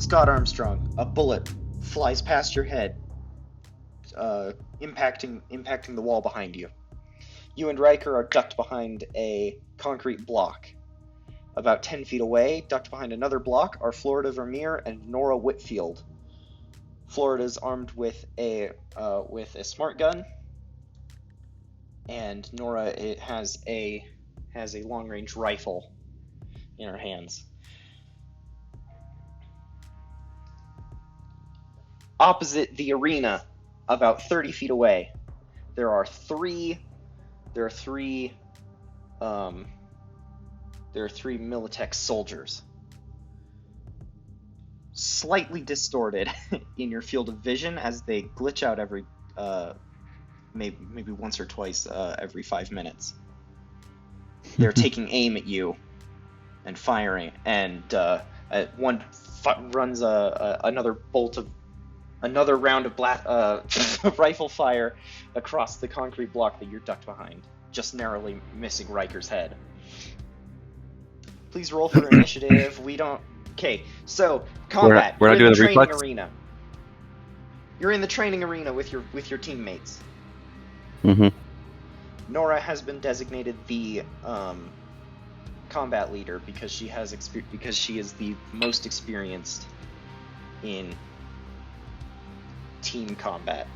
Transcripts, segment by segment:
Scott Armstrong, a bullet flies past your head, impacting the wall behind you. You and Ryker are ducked behind a concrete block. About 10 feet away, ducked behind another block, are Florida Vermeer and Nora Whitfield. Florida's armed with a smart gun, and Nora has a long-range rifle in her hands. Opposite the arena, about 30 feet away, there are three Militech soldiers, slightly distorted in your field of vision as they glitch out every maybe once or twice every 5 minutes. They're taking aim at you and firing, and one runs another round of rifle fire across the concrete block that you're ducked behind, just narrowly missing Riker's head. Please roll for initiative. Okay, so combat. We're not doing the reflex? Arena. You're in the training arena with your teammates. Mm-hmm. Nora has been designated the combat leader because she is the most experienced in team combat,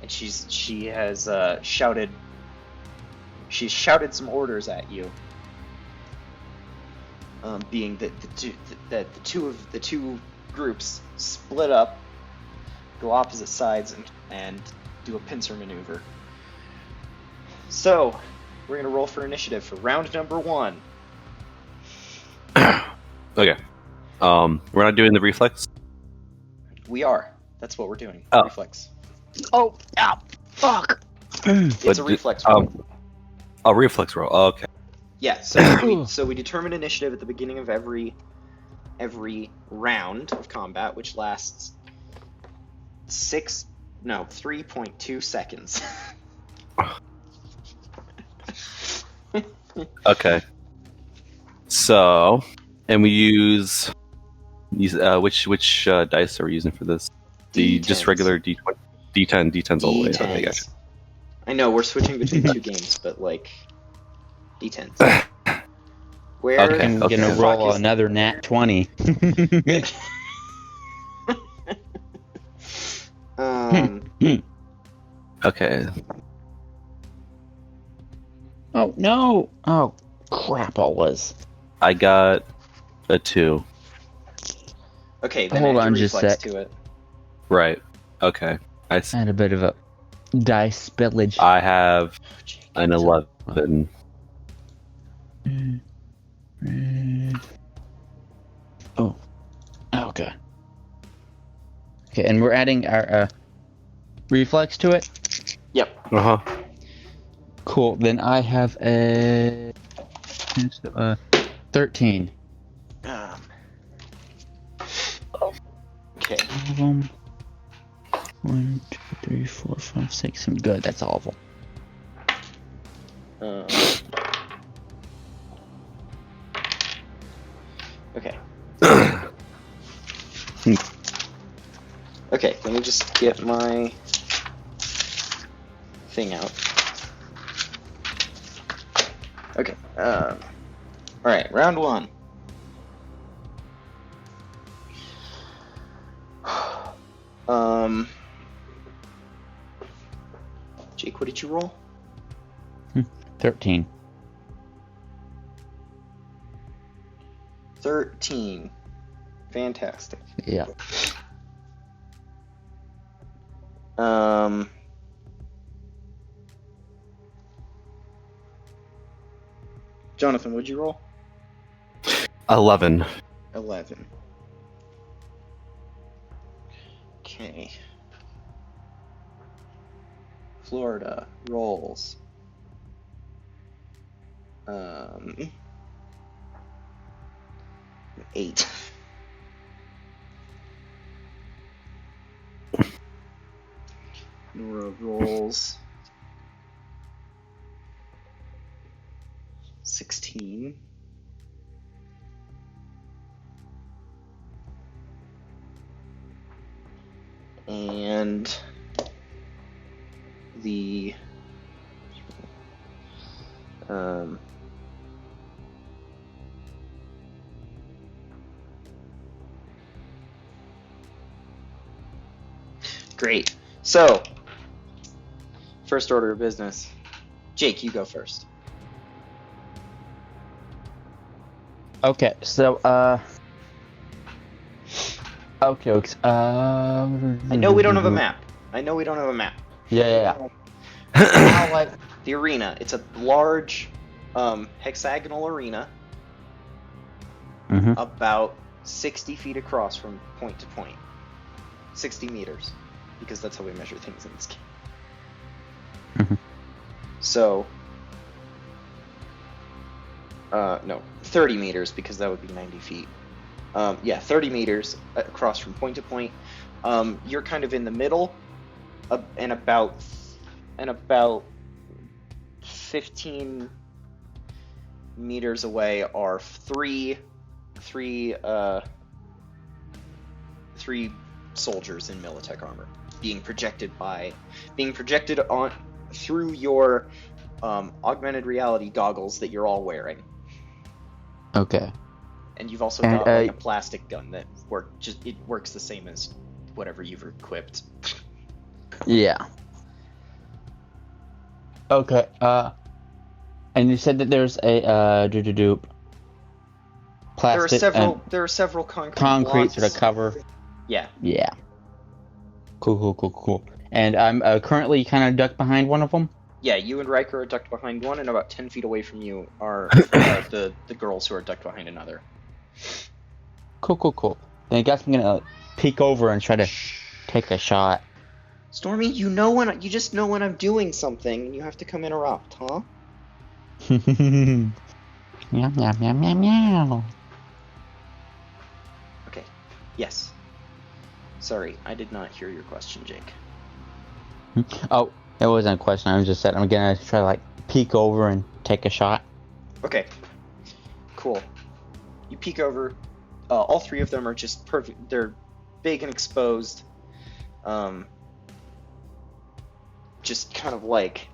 and she has shouted some orders at you. Being that the two groups split up, go opposite sides, and do a pincer maneuver. So, we're gonna roll for initiative for round number 1. Okay. We're not doing the reflex? We are. That's what we're doing. Oh. Reflex. Oh, ow, fuck. It's a reflex roll. A reflex roll. Oh, okay. Yeah, so we determine initiative at the beginning of every round of combat, which lasts 3.2 seconds. Okay. So, and we use which dice are we using for this? The D10s. just regular D20, D10s all the way. Okay, gotcha. I know we're switching between 2 games, but like D10s. Where Okay, I'm gonna roll another nat 20. Okay. Oh no! Oh crap! All was. I got a 2. Okay, then Hold add on your just a reflex sec. to it. Right. Okay. I had a bit of a dice spillage. I have an 11. Oh. Okay. Okay, and we're adding our reflex to it? Yep. Uh-huh. Cool. Then I have a 13. Okay. 1, 2, 3, 4, 5, 6. I'm good. That's all of them. Okay. Okay, let me just get my thing out. Okay. Alright, round 1. Jake, what did you roll? 13. 13. Fantastic. Yeah. Jonathan, what'd you roll? 11. 11. Okay. Florida rolls. 8. Nora rolls 16. And the great. So, first order of business. Jake, you go first. Okay, so, okay, I know we don't have a map. Yeah. Now, like, the arena. It's a large, hexagonal arena, Mm-hmm. about 60 feet across from point to point. 60 meters, because that's how we measure things in this game. Mhm. So, no, 30 meters, because that would be 90 feet. 30 meters across from point to point. You're kind of in the middle, and about 15 meters away are three soldiers in Militech armor being projected on through your augmented reality goggles that you're all wearing. Okay. And you've also got like a plastic gun that works the same as whatever you've equipped. Yeah. Okay, and you said that there's a plastic There are several concrete concrete blocks. sort of cover. Yeah. Yeah. Cool. And I'm currently kind of ducked behind one of them. Yeah, you and Ryker are ducked behind one, and about 10 feet away from you are the girls who are ducked behind another. Cool. Then I guess I'm gonna peek over and try to take a shot. Stormy, you just know when I'm doing something, and you have to come interrupt, huh? Meow. Okay. Yes. Sorry, I did not hear your question, Jake. Oh, it wasn't a question. I was just said I'm gonna try to like peek over and take a shot. Okay. Cool. You peek over. All three of them are just perfect. They're big and exposed. Just kind of like,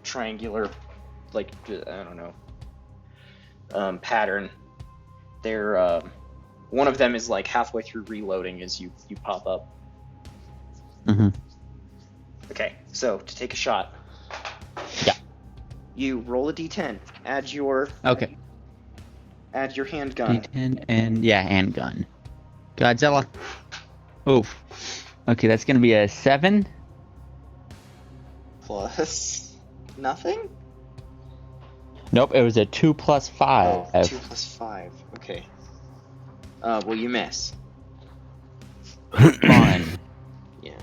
triangular, like, I don't know, pattern. They're, one of them is like halfway through reloading as you pop up. Mm-hmm. Okay, so to take a shot. Yeah. You roll a d10. Add your handgun. D10 and handgun. Godzilla. Oof. Okay, that's gonna be a 7. Plus nothing? Nope, it was a 2 plus 5. Oh, 2 plus 5. Okay. Well, you miss. Fun. Yeah.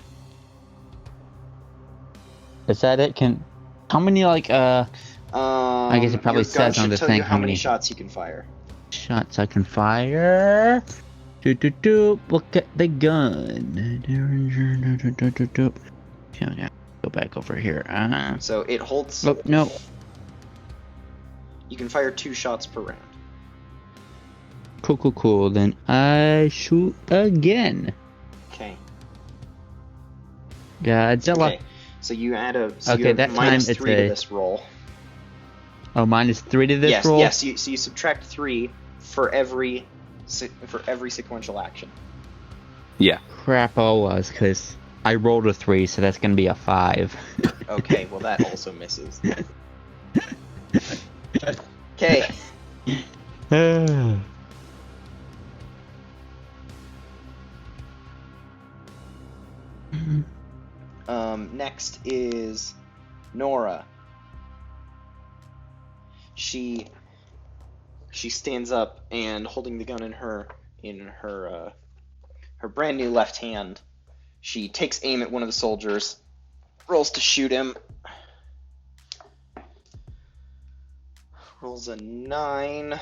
Is that it? How many I guess it probably your gun says on should the tell thing you how many shots you can fire. shots I can fire. Look at the gun. Okay, go back over here. So it holds. Oh, no. You can fire 2 shots per round. Cool. Then I shoot again. Okay. Godzilla. Okay. So you add a. So Okay, you have that time minus it's 3 a- to this roll. Oh, minus 3 to this roll? Yes. So you subtract 3 for every sequential action. Yeah. Crap, I was, because I rolled a 3, so that's going to be a 5. Okay, well that also misses. Okay. Next is Nora. She stands up and holding the gun in her brand new left hand. She takes aim at one of the soldiers, rolls to shoot him. Rolls a 9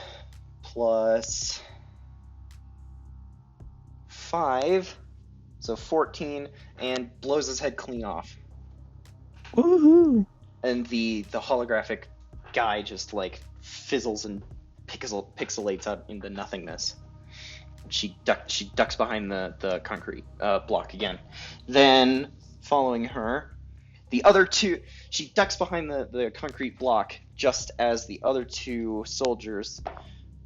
plus 5, so 14, and blows his head clean off. Woohoo! And the holographic guy just like fizzles and pixelates out into nothingness. she ducks behind the concrete block again. Then following her, the other two, she ducks behind the concrete block just as the other two soldiers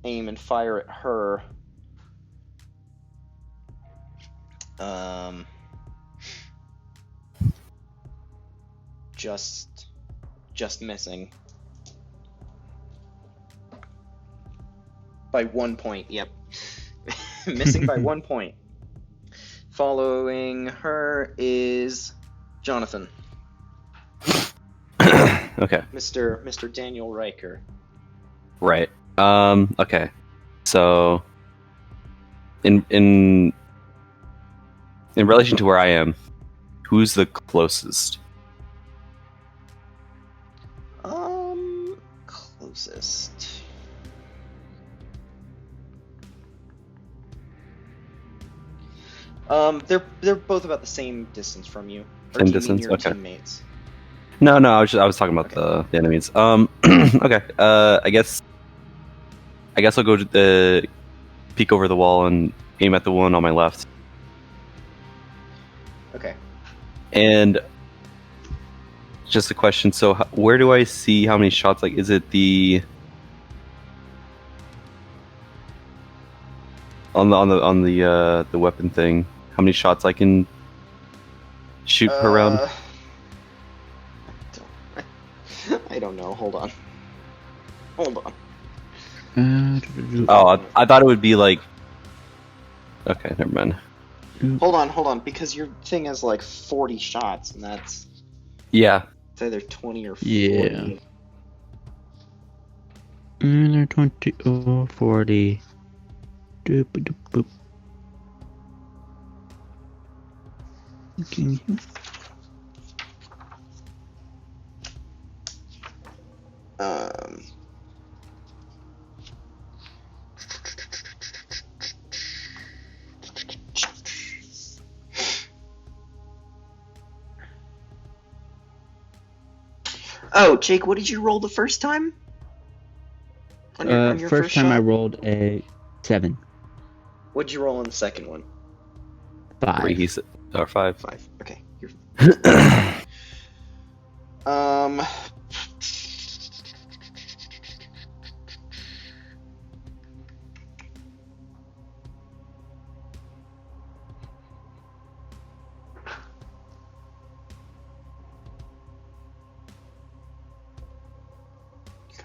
aim and fire at her. Just missing by 1 point. Yep. Missing by 1 point. Following her is Jonathan. Okay. Mr. Daniel Ryker. Right. Okay. So in relation to where I am, who's the closest? Closest. They're both about the same distance from you. Or Same do you distance? mean your Okay. teammates? No, I was talking about Okay. the enemies. Okay. I guess I'll go to the peek over the wall and aim at the one on my left. Okay. And just a question. So, where do I see how many shots? Like, is it the on the weapon thing? How many shots I can shoot per round? I don't know. Hold on. Oh, I thought it would be like. Okay, never mind. Hold on, because your thing has like 40 shots, and that's Yeah. it's either 20 or 40. Yeah. Either 20 or 40. Doop doop boop. Okay. Oh, Jake, what did you roll the first time? On your First time shot? I rolled a 7. What'd you roll on the second one? 5. 3, he said, or 5. 5. Okay. You're...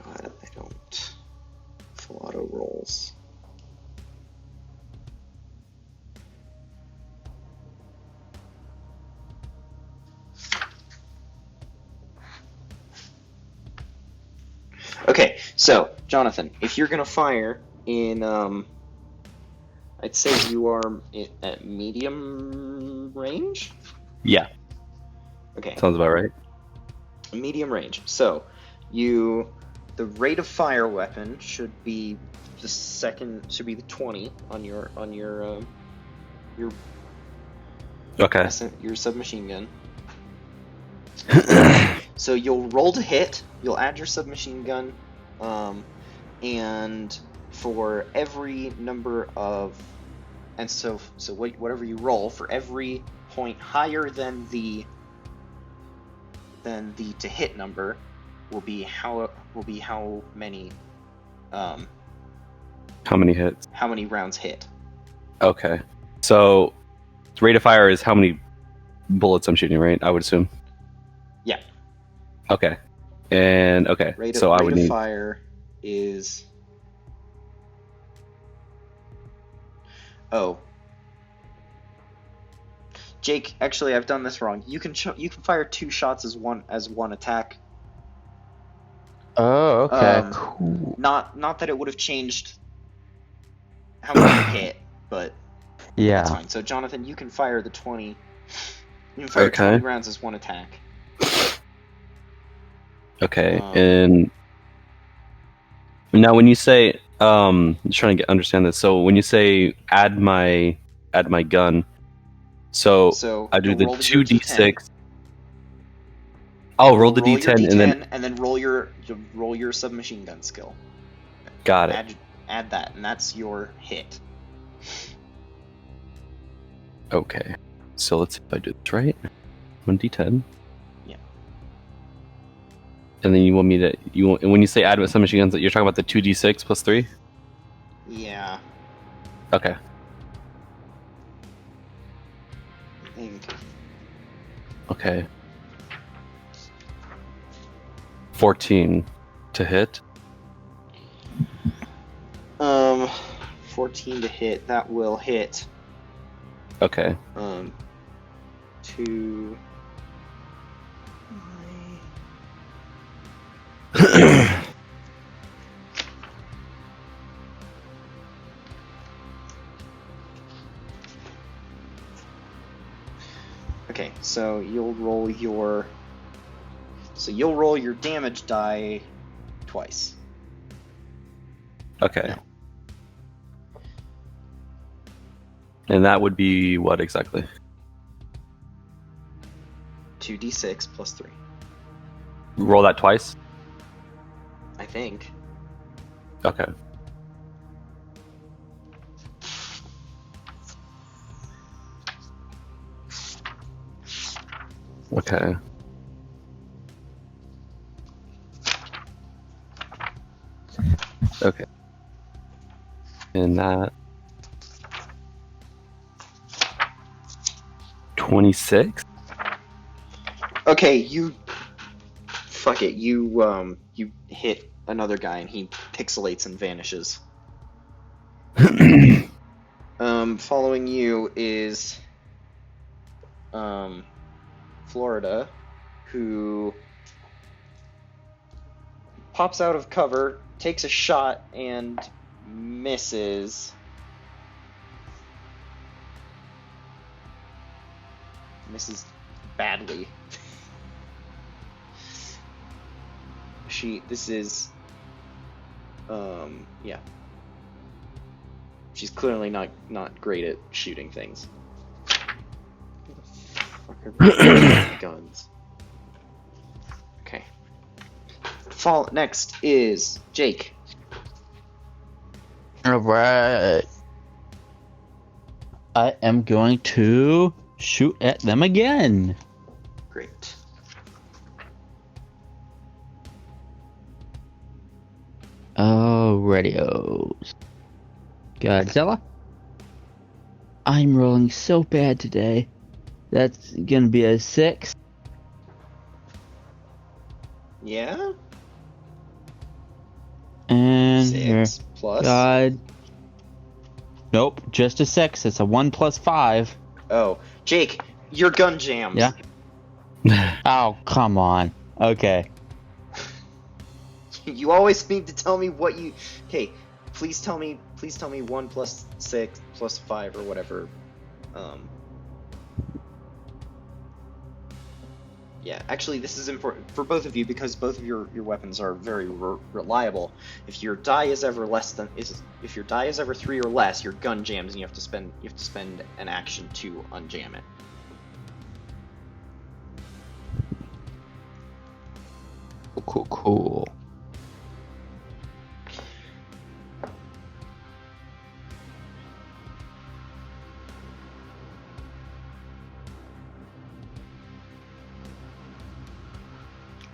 God, I don't full auto rolls. Okay, so Jonathan, if you're gonna fire in, I'd say you are at medium range. Yeah, Okay, sounds about right. medium range. So the rate of fire weapon should be the 20 on your Okay. your submachine gun. So you'll roll to hit. You'll add your submachine gun, and for every number of, and so whatever you roll for every point higher than the to hit number will be how many How many hits? how many rounds hit. Okay. So, rate of fire is how many bullets I'm shooting, right? I would assume. Yeah. Okay. And okay, Rate so of, I would need. fire is. Oh. Jake, actually, I've done this wrong. You can fire 2 shots as one attack. Oh, okay. Cool. Not that it would have changed how many you hit, but Yeah. that's fine. So Jonathan, you can fire the 20. You can fire Okay. 20 rounds as one attack. Okay, and now when you say, I'm just trying to understand this. So when you say add my gun, so I do you'll the roll your 2d6. Oh, roll the Roll your d10 and then roll your submachine gun skill. got it. Add that, and that's your hit. Okay. So let's see if I do this right. 1d10. Yeah. And then you want me to when you say add with submachine guns, you're talking about the 2d6 plus 3? Yeah. Okay. I think. Okay. 14 to hit. 14 to hit. That will hit. Okay. 2. Okay, so you'll roll your damage die twice. Okay. No. And that would be what exactly? 2d6 plus 3. Roll that twice? I think. Okay. Okay. Okay. And that 26? Okay, fuck it. You hit another guy and he pixelates and vanishes. Following you is Florida, who pops out of cover, takes a shot, and misses. Misses badly. Yeah. She's clearly not great at shooting things. Who the fuck are guns? Okay. Next is Jake. Alright. I am going to shoot at them again. Great. Oh, radios. Godzilla? I'm rolling so bad today. That's gonna be a 6. Yeah? And 6 plus? God. Nope, just a 6. It's a 1 plus 5. Oh. Jake, your gun jams. Yeah? Oh, come on. Okay. You always need to tell me what you... Okay, please tell me 1 plus 6 plus 5 or whatever. Yeah, actually this is important for both of you because both of your weapons are very reliable. If your die is ever if your die is ever 3 or less, your gun jams and you have to spend an action to unjam it. Cool.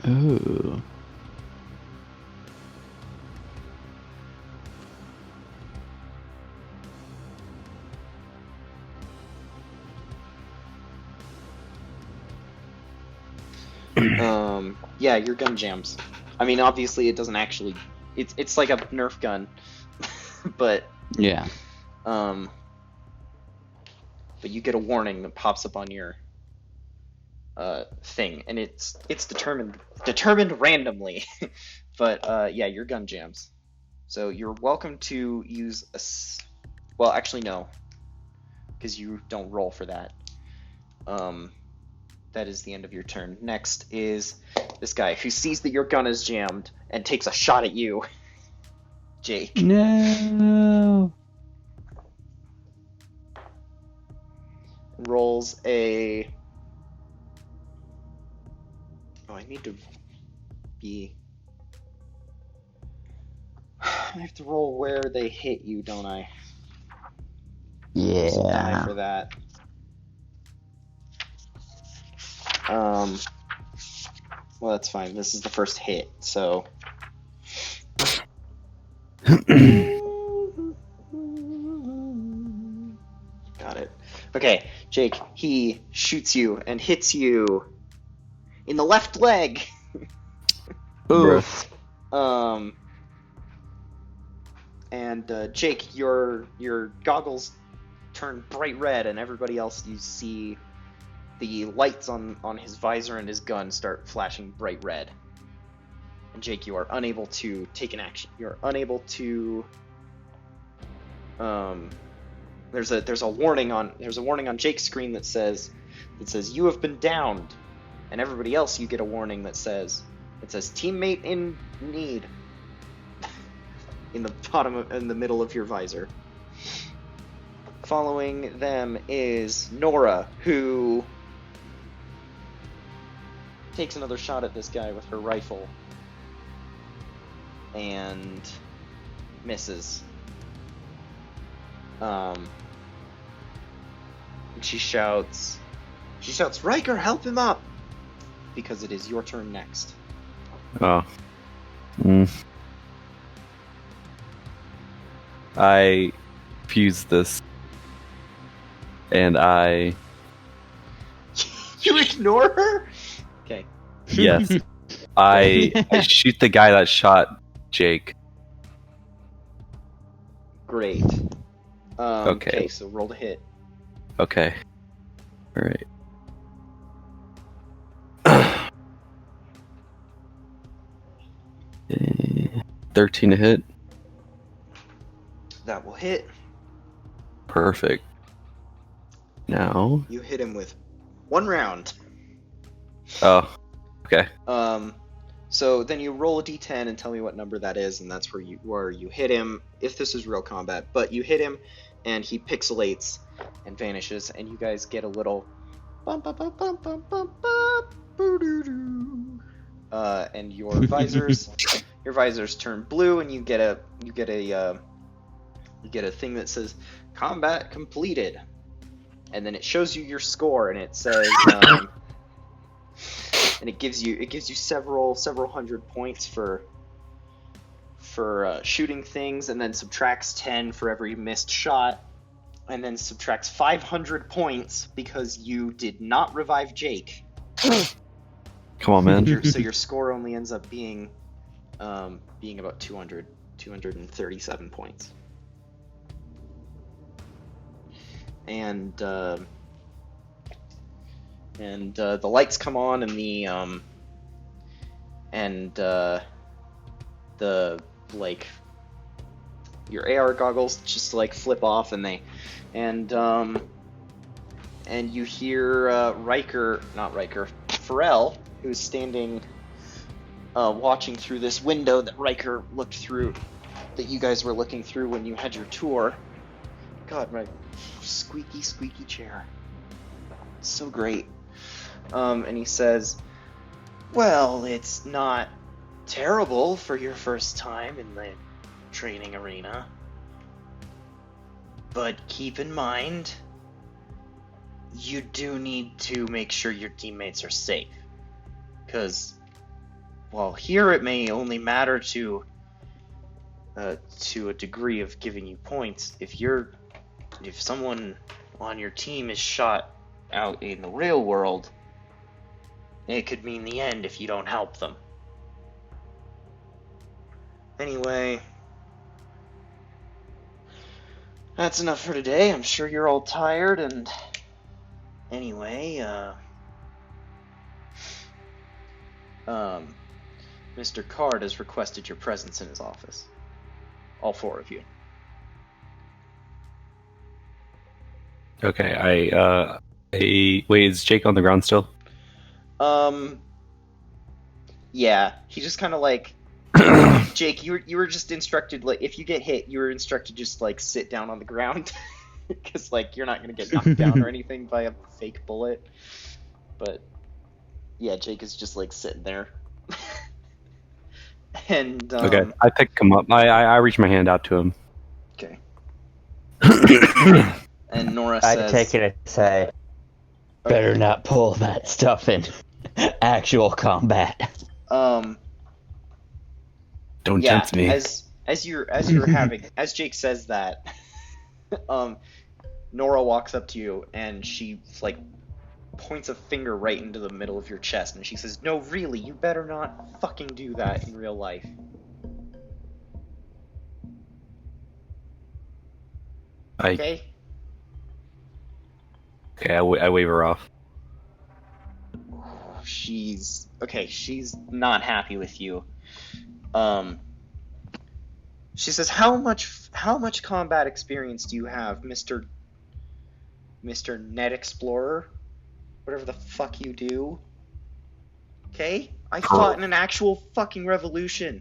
Ooh. Yeah, your gun jams. I mean, obviously it doesn't actually... It's like a Nerf gun, but... Yeah. But you get a warning that pops up on your thing, and it's determined randomly. But yeah, your gun jams. So you're welcome to use well, actually no, because you don't roll for that. That is the end of your turn. Next is this guy who sees that your gun is jammed and takes a shot at you, Jake. No. Rolls a... Oh, I need to be... I have to roll where they hit you, don't I? There's a die Yeah. for that. Well, that's fine. This is the first hit, so. Got it. Okay, Jake, he shoots you and hits you in the left leg. Oof. And Jake, your goggles turn bright red, and everybody else, you see the lights on his visor and his gun start flashing bright red. And Jake, you are unable to take an action. You're unable to. There's a warning on Jake's screen that says you have been downed, and everybody else, you get a warning that says teammate in need in the middle of your visor. Following them is Nora, who takes another shot at this guy with her rifle and misses. And she shouts, Ryker, help him up! Because it is your turn next. Oh. I fuse this. And I... You ignore her? Okay. Yes. I shoot the guy that shot Jake. Great. Okay, so roll to hit. Okay. Alright. 13 to hit. That will hit. Perfect. Now... You hit him with 1 round. Oh. Okay. So then you roll a d10 and tell me what number that is, and that's where you hit him, if this is real combat. But you hit him, and he pixelates and vanishes, and you guys get a little bum bum bum bum bum bum bum boo-doo-doo. And your visors turn blue, and you get a thing that says combat completed, and then it shows you your score, and it says and it gives you several hundred points for shooting things, and then subtracts 10 for every missed shot, and then subtracts 500 points because you did not revive Jake. Come on, man. So your score only ends up being about 237 points. And the lights come on, and the like your AR goggles just like flip off, and you hear Pharrell, who's standing watching through this window that Ryker looked through, that you guys were looking through when you had your tour. God, my squeaky chair. It's so great. And he says, well, it's not terrible for your first time in the training arena. But keep in mind, you do need to make sure your teammates are safe. Because, well, here it may only matter to a degree of giving you points. If someone on your team is shot out in the real world, it could mean the end if you don't help them. Anyway, that's enough for today. I'm sure you're all tired, and anyway, Mr. Card has requested your presence in his office. All 4 of you. Okay, wait, is Jake on the ground still? Yeah, he just kind of like, Jake, you were just instructed, like, if you get hit, you were instructed just like sit down on the ground, because like you're not gonna get knocked down or anything by a fake bullet. But yeah, Jake is just like sitting there. And okay, I pick him up. I reach my hand out to him. Okay. And Nora says, I take it and say, better not pull that stuff in actual combat. Don't Yeah, tempt me. as you're having, as Jake says that, Nora walks up to you and she like points a finger right into the middle of your chest and she says, "No, really, you better not fucking do that in real life." Okay? Okay, I wave her off. She's not happy with you. She says, how much combat experience do you have, Mr. Net Explorer? Whatever the fuck you do. Okay? I fought in an actual fucking revolution.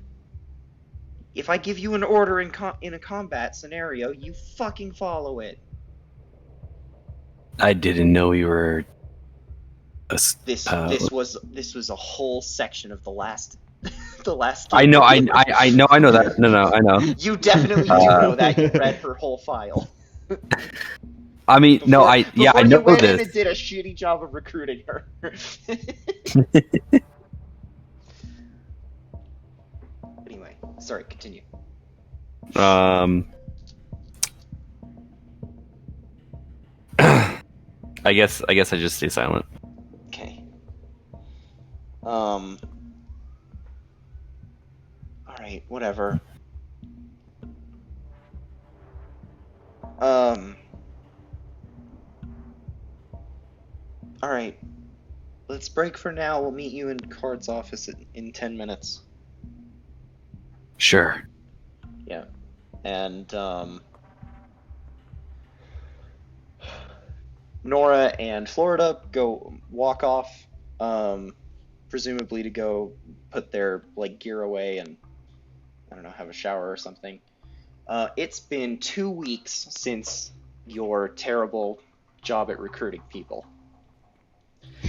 If I give you an order in a combat scenario, you fucking follow it. I didn't know you were. This was a whole section of the last I know that. No, I know. You definitely do know that. You read her whole file. I mean, Before I know you went in this. and did a shitty job of recruiting her. Anyway, sorry, continue. I guess I just stay silent. Okay. Alright, whatever. Alright. Let's break for now. We'll meet you in Card's office in 10 minutes. Sure. Yeah. And, Nora and Florida go walk off, presumably to go put their, like, gear away and, I don't know, have a shower or something. It's been 2 weeks since your terrible job at recruiting people.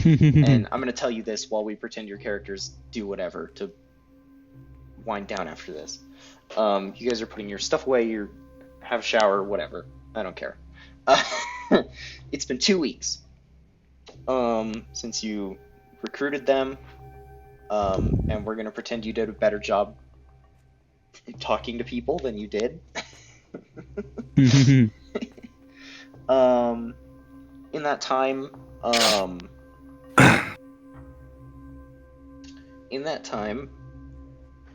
And I'm going to tell you this while we pretend your characters do whatever to wind down after this. You guys are putting your stuff away, you have a shower, whatever. I don't care. It's been 2 weeks since you recruited them, and we're going to pretend you did a better job talking to people than you did. In that time,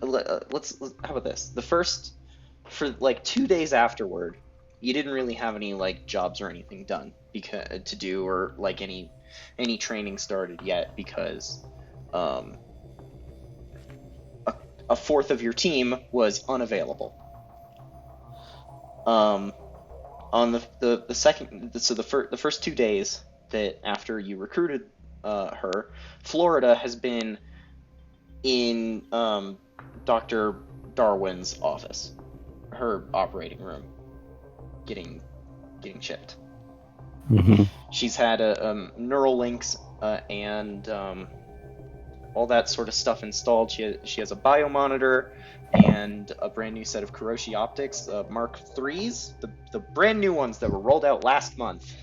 let's how about this? For like 2 days afterward, you didn't really have any like jobs or anything done to do, or like any training started yet, because a fourth of your team was unavailable. On the first 2 days that after you recruited her, Florida has been in Dr. Darwin's office, her operating room, getting chipped. Mm-hmm. She's had neural links and all that sort of stuff installed. She has a biomonitor and a brand new set of Kiroshi optics, Mark IIIs, the brand new ones that were rolled out last month.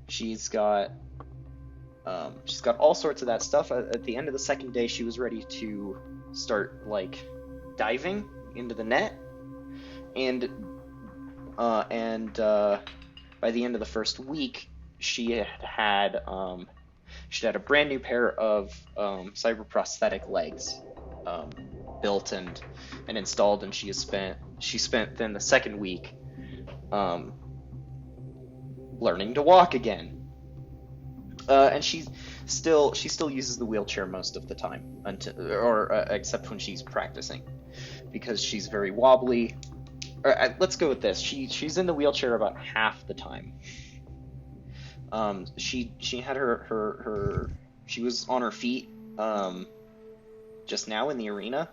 She's got all sorts of that stuff. At the end of the second day, she was ready to start like diving into the net, and by the end of the first week, she had a brand new pair of cyberprosthetic legs built and installed, and she spent then the second week learning to walk again. And she still uses the wheelchair most of the time, except when she's practicing, because she's very wobbly. Let's go with this. She's in the wheelchair about half the time. She had she was on her feet just now in the arena,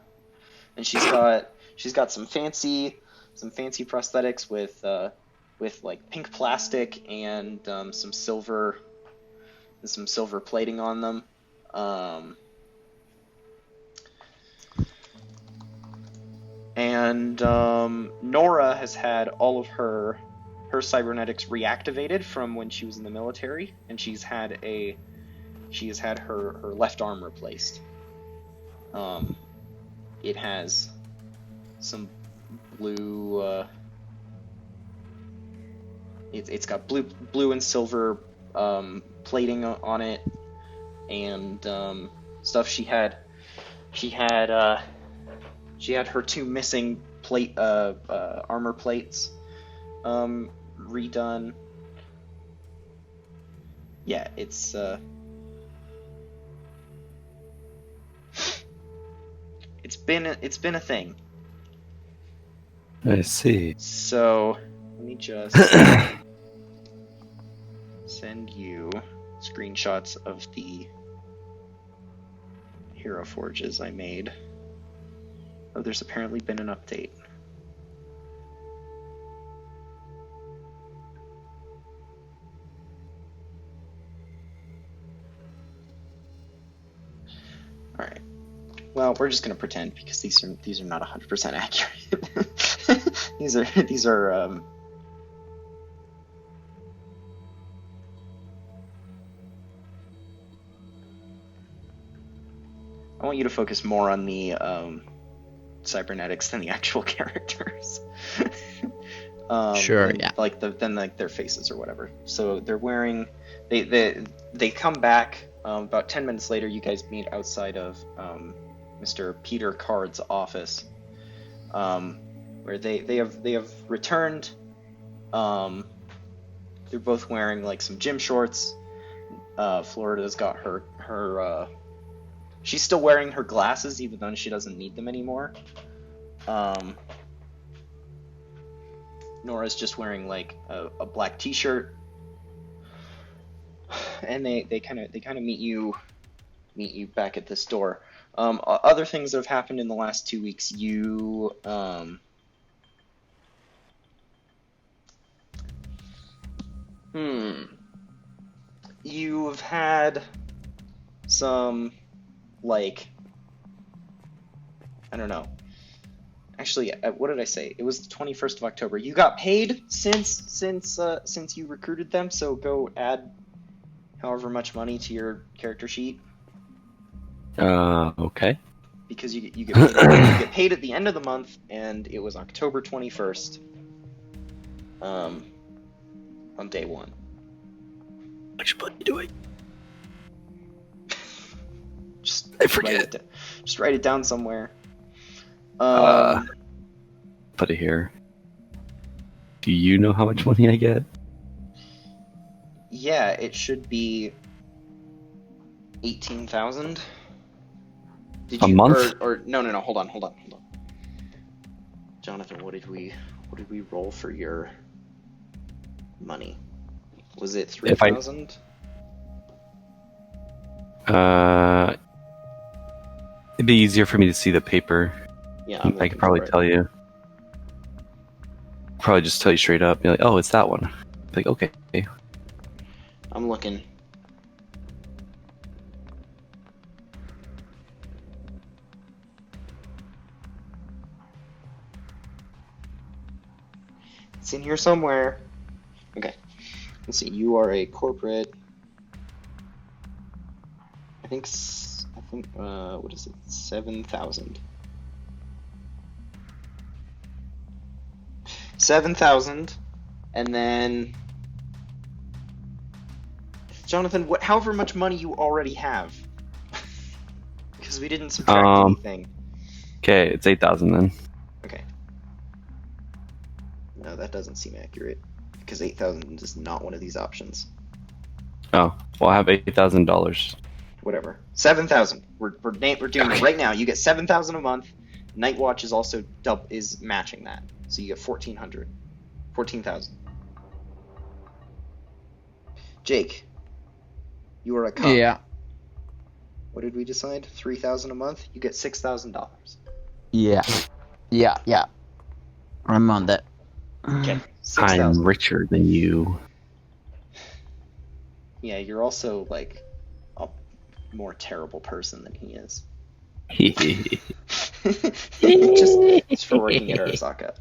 and she's got some fancy prosthetics with like pink plastic and some silver plating on them. And Nora has had all of her her cybernetics reactivated from when she was in the military, and she has had her left arm replaced. It has some blue. It's got blue and silver plating on it, and stuff. She had her two missing armor plates redone. Yeah, it's been a thing. I see. So let me just send you screenshots of the hero forges I made. Oh, there's apparently been an update. All right. Well, we're just gonna pretend because these are not 100% accurate. these are I want you to focus more on the cybernetics than the actual characters. Sure, yeah. Like their faces or whatever. So they're wearing. They come back about 10 minutes later. You guys meet outside of Mr. Peter Card's office, where they have returned. They're both wearing like some gym shorts. Florida's got her. She's still wearing her glasses even though she doesn't need them anymore. Nora's just wearing like a black t-shirt, and they kind of meet you back at this door. Other things that have happened in the last 2 weeks, you've had some, like, I don't know. Actually, what did I say? It was the 21st of October. You got paid since you recruited them, so go add however much money to your character sheet. Okay. Because you get paid, you get paid at the end of the month, and it was October 21st. On day one. What should I be doing? I forget. Just write it down somewhere. Put it here. Do you know how much money I get? Yeah, it should be 18,000. Did you month? or no, hold on. Jonathan, what did we roll for your money? Was it 3,000? It'd be easier for me to see the paper. Yeah, I could probably tell you. Probably just tell you straight up. Be like, oh, it's that one. Like, okay. I'm looking. It's in here somewhere. Okay. Let's see. You are a corporate. I think. What is it? 7,000. 7,000, and then Jonathan, however much money you already have, because we didn't subtract anything. Okay, it's 8,000 then. Okay. No, that doesn't seem accurate, because 8,000 is not one of these options. Oh, well, I have $8,000. Whatever. 7,000. We're doing it right now. You get 7,000 a month. Night Watch is also is matching that. So you get 1,400. 14,000. Jake, you are a cop. Yeah. What did we decide? 3,000 a month? You get $6,000. Yeah. I'm on that. Okay. 6,000. I'm richer than you. Yeah, you're also like a more terrible person than he is. just for working at Arasaka.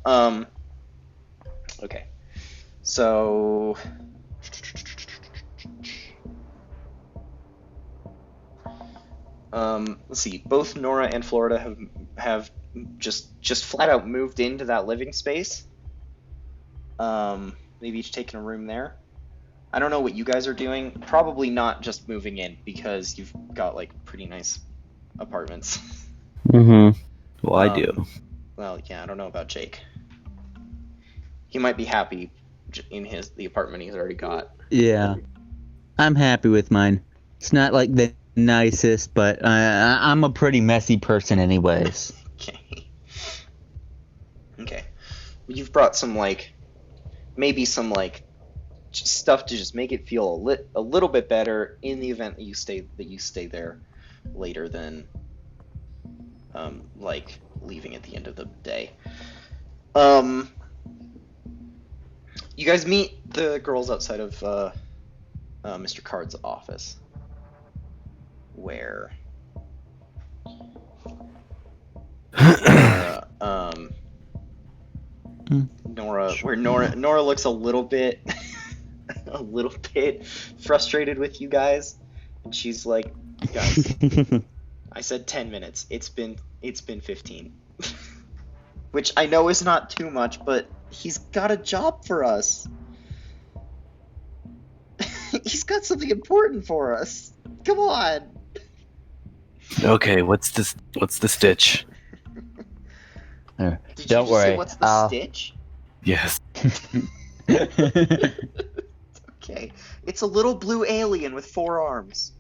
Okay. So let's see. Both Nora and Florida have just flat out moved into that living space. Maybe each taking a room there. I don't know what you guys are doing. Probably not just moving in, because you've got like pretty nice apartments. Mm-hmm. Well, I do. Well, yeah, I don't know about Jake. He might be happy in the apartment he's already got. Yeah. I'm happy with mine. It's not like the nicest, but I'm a pretty messy person anyways. Okay. You've brought some maybe some stuff to just make it feel a little bit better in the event that you stay there later than leaving at the end of the day. You guys meet the girls outside of Mr. Card's office, where Nora looks a little bit frustrated with you guys, and she's like, guys, I said 10 minutes. It's been 15. Which I know is not too much, but he's got a job for us. He's got something important for us. Come on. Okay, what's the stitch? Don't worry. Say what's the stitch? Yes. Okay. It's a little blue alien with 4 arms.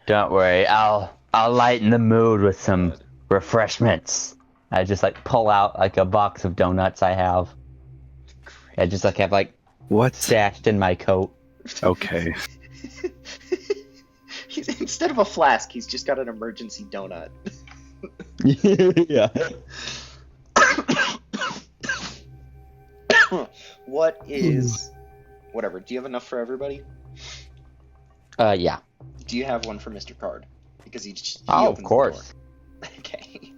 Don't worry. I'll lighten the mood with some refreshments. I just pull out a box of donuts I have. I just have What? stashed in my coat. Okay. Instead of a flask, he's just got an emergency donut. Yeah. What is... Whatever, do you have enough for everybody? Yeah. Do you have one for Mr. Card? Because he of opens course. the door. Okay.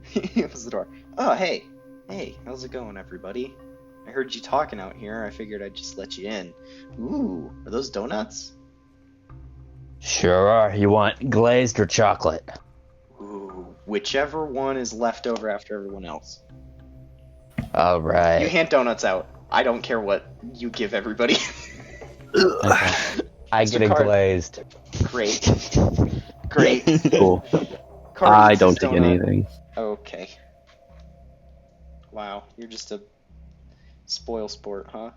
He opens the door. Oh, hey. Hey, how's it going, everybody? I heard you talking out here. I figured I'd just let you in. Ooh, are those donuts? Sure are. You want glazed or chocolate? Ooh, whichever one is left over after everyone else. All right. You hand donuts out. I don't care what you give everybody. Okay. I get it glazed. Great. Great. Cool. Card I eats don't his take donut. anything. Okay. Wow, you're just a spoil sport, huh?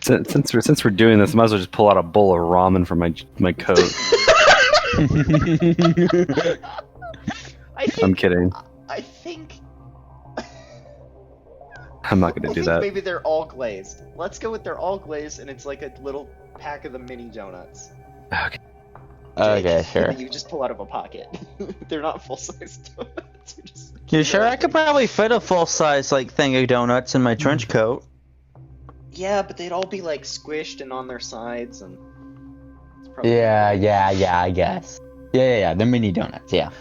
Since we're doing this, I might as well just pull out a bowl of ramen from my coat. I'm kidding. I think I'm not gonna do that. maybe they're all glazed. Let's go with they're all glazed, and it's like a little pack of the mini donuts. Okay. Okay, sure. You just pull out of a pocket. They're not full-size donuts. You sure? I could probably fit a full-size thing of donuts in my trench coat. Yeah, but they'd all be squished and on their sides, and it's probably Yeah, I guess. Yeah, the mini donuts, yeah.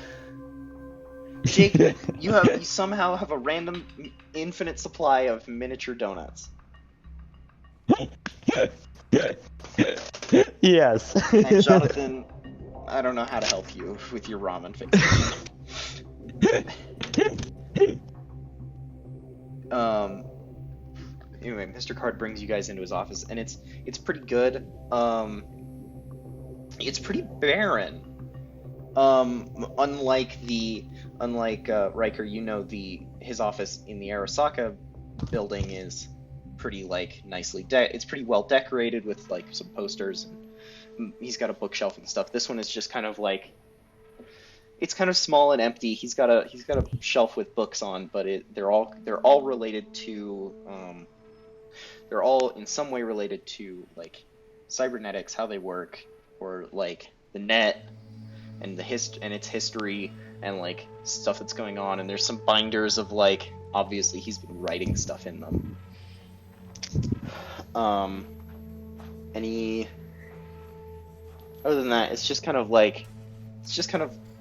Jake, you somehow have a random infinite supply of miniature donuts. Yes. And Jonathan, I don't know how to help you with your ramen fixation. Anyway, Mr. Card brings you guys into his office, and it's pretty good. It's pretty barren. Unlike Ryker, his office in the Arasaka building is pretty nicely it's pretty well decorated with some posters, and he's got a bookshelf and stuff. This one is just kind of it's kind of small and empty. He's got a shelf with books on, but they're all related to they're all in some way related to cybernetics, how they work, or the net and and its history and stuff that's going on. And there's some binders of obviously he's been writing stuff in them. Other than that, it's just kind of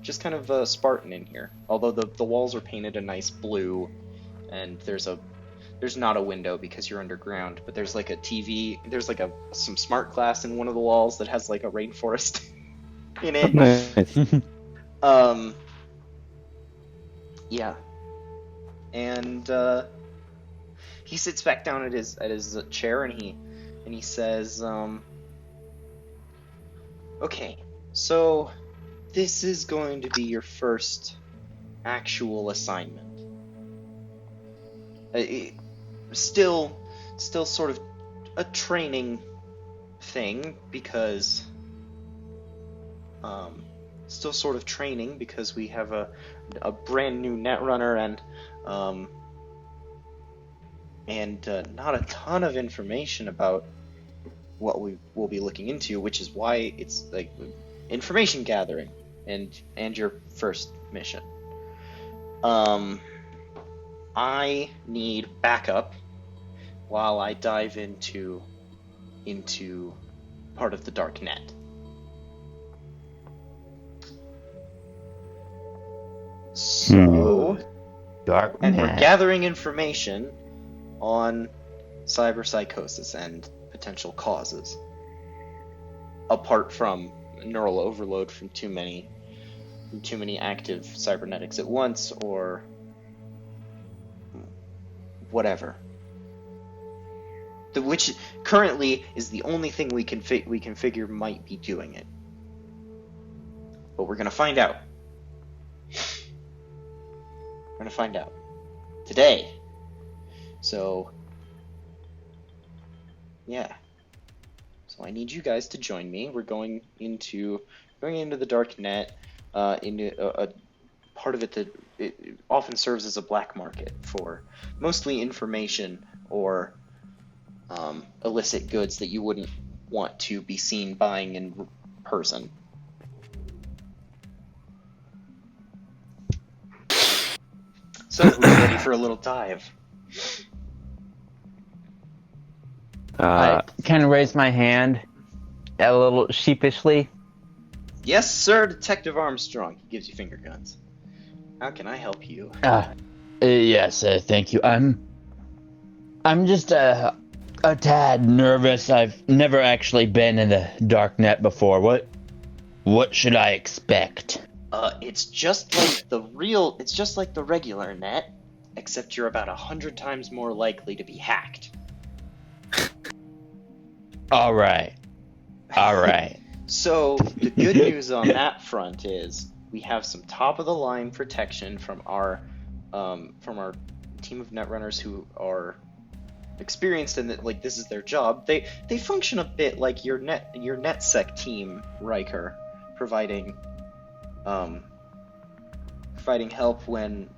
just kind of Spartan in here. Although the walls are painted a nice blue, and there's not a window because you're underground, but there's like a TV. There's like some smart glass in one of the walls that has like a rainforest in it. Nice. Yeah. And he sits back down at his chair and he says, okay, so this is going to be your first actual assignment. Still sort of a training thing because we have a brand new netrunner and not a ton of information about what we will be looking into, which is why it's like information gathering and your first mission. I need backup while I dive into part of the dark net. So, Dark and we're net. gathering information on cyberpsychosis and potential causes, apart from neural overload from too many active cybernetics at once, or whatever. Which currently is the only thing we can figure might be doing it. But we're gonna find out. We're gonna find out today. So, yeah. So I need you guys to join me. We're going into the dark net, into a part of it that it often serves as a black market for mostly information or illicit goods that you wouldn't want to be seen buying in person. So, who's ready for a little dive? I kind of raise my hand a little sheepishly. Yes, sir, Detective Armstrong. He gives you finger guns. How can I help you? Yes, thank you. I'm just a tad nervous. I've never actually been in the dark net before. What should I expect? It's just like the regular net, except you're about 100 times more likely to be hacked. All right. So the good news on that front is we have some top of the line protection from our team of netrunners who are experienced in that, like, this is their job. They function a bit like your NetSec team, Ryker, providing help when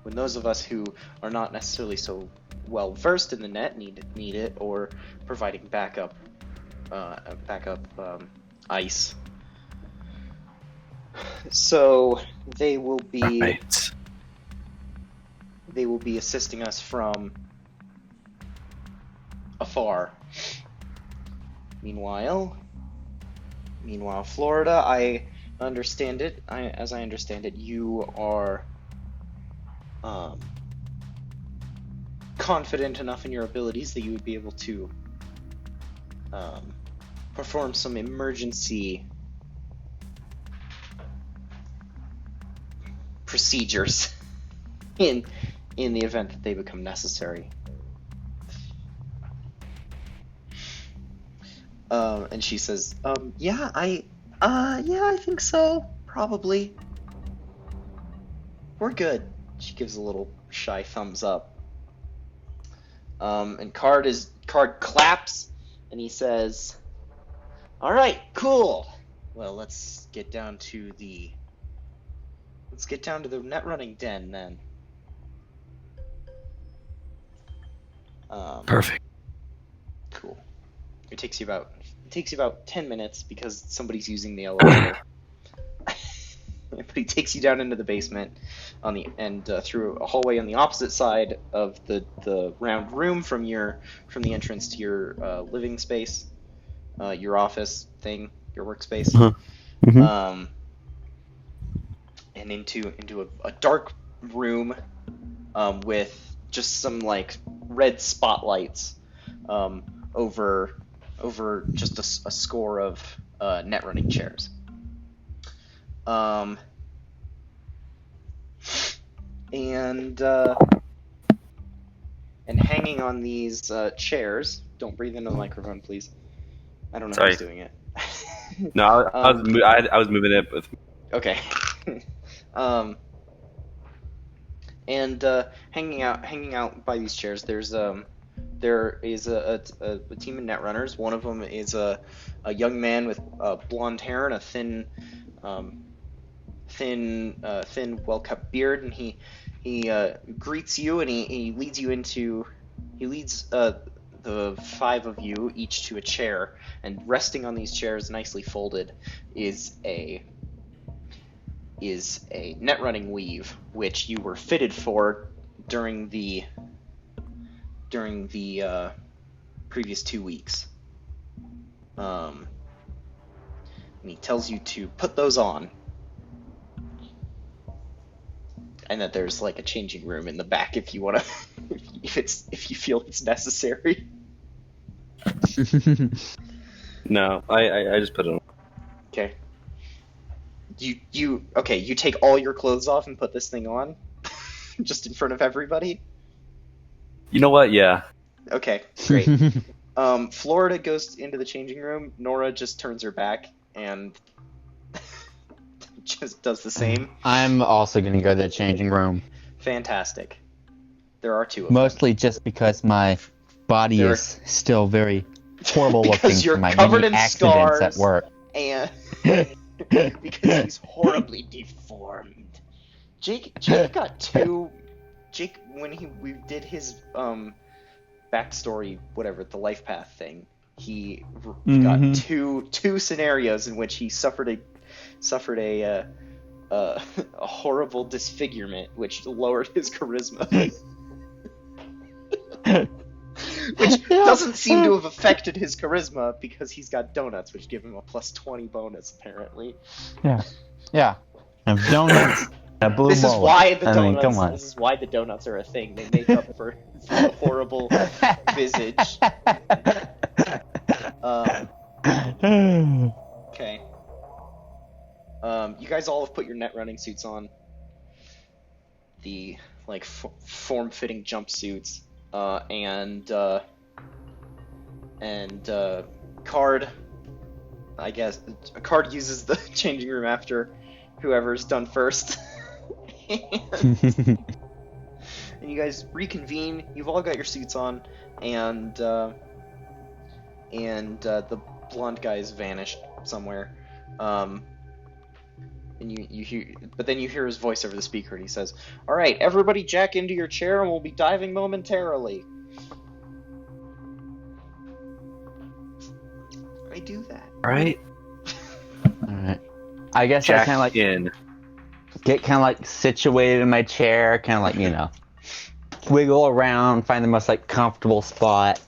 those of us who are not necessarily so well versed in the net need it, or providing backup ice. So they will be assisting us from afar. Meanwhile, Florida, as I understand it, you are confident enough in your abilities that you would be able to perform some emergency procedures in the event that they become necessary. And she says, yeah, I think so, probably. We're good. She gives a little shy thumbs up. And Card claps, and he says, all right, cool. Well, let's get down to the net running den then. Perfect. Cool. It takes you about 10 minutes because somebody's using the elevator. But he takes you down into the basement through a hallway on the opposite side of the round room from the entrance to your living space, your office thing, your workspace. Uh-huh. Mm-hmm. and into a dark room with just some like red spotlights over just a score of net running chairs. And hanging on these chairs. Don't breathe into the microphone, please. I don't know Sorry. who's doing it. No, I was moving it with. Okay. And hanging out by these chairs, there is a team of netrunners. One of them is a young man with blonde hair and a thin, well-kept beard, and he greets you, and he leads the five of you each to a chair, and resting on these chairs, nicely folded, is a net running weave, which you were fitted for during the previous 2 weeks. And he tells you to put those on, and that there's like a changing room in the back if you want to, if you feel it's necessary. No, I just put it on. Okay. You take all your clothes off and put this thing on, just in front of everybody. You know what? Yeah. Okay, great. Florida goes into the changing room. Nora just turns her back and just does the same. I'm also gonna go to the changing room. Fantastic. There are two of them. Mostly just because my body is still very horrible looking Because you're from my covered many in accidents scars. at work. And because he's horribly deformed. Jake got two. Jake, when we did his backstory, whatever, the life path thing, he got two scenarios in which he suffered a horrible disfigurement, which lowered his charisma. Which doesn't seem to have affected his charisma because he's got donuts, which give him a +20 bonus, apparently. Yeah. And donuts. A blue This is bowl. why the I donuts. mean, come on. This is why the donuts are a thing. They make up for the horrible visage. Okay. You guys all have put your net running suits on. The like form-fitting jumpsuits, and Card. I guess Card uses the changing room after whoever's done first. And you guys reconvene. You've all got your suits on, and the blonde guy's vanished somewhere. And you hear, but then you hear his voice over the speaker, and he says, "All right, everybody, jack into your chair, and we'll be diving momentarily." I do that. Right. Alright. I guess Jack I kind of like in. get kind of like situated in my chair, kind of like, wiggle around, find the most like comfortable spot,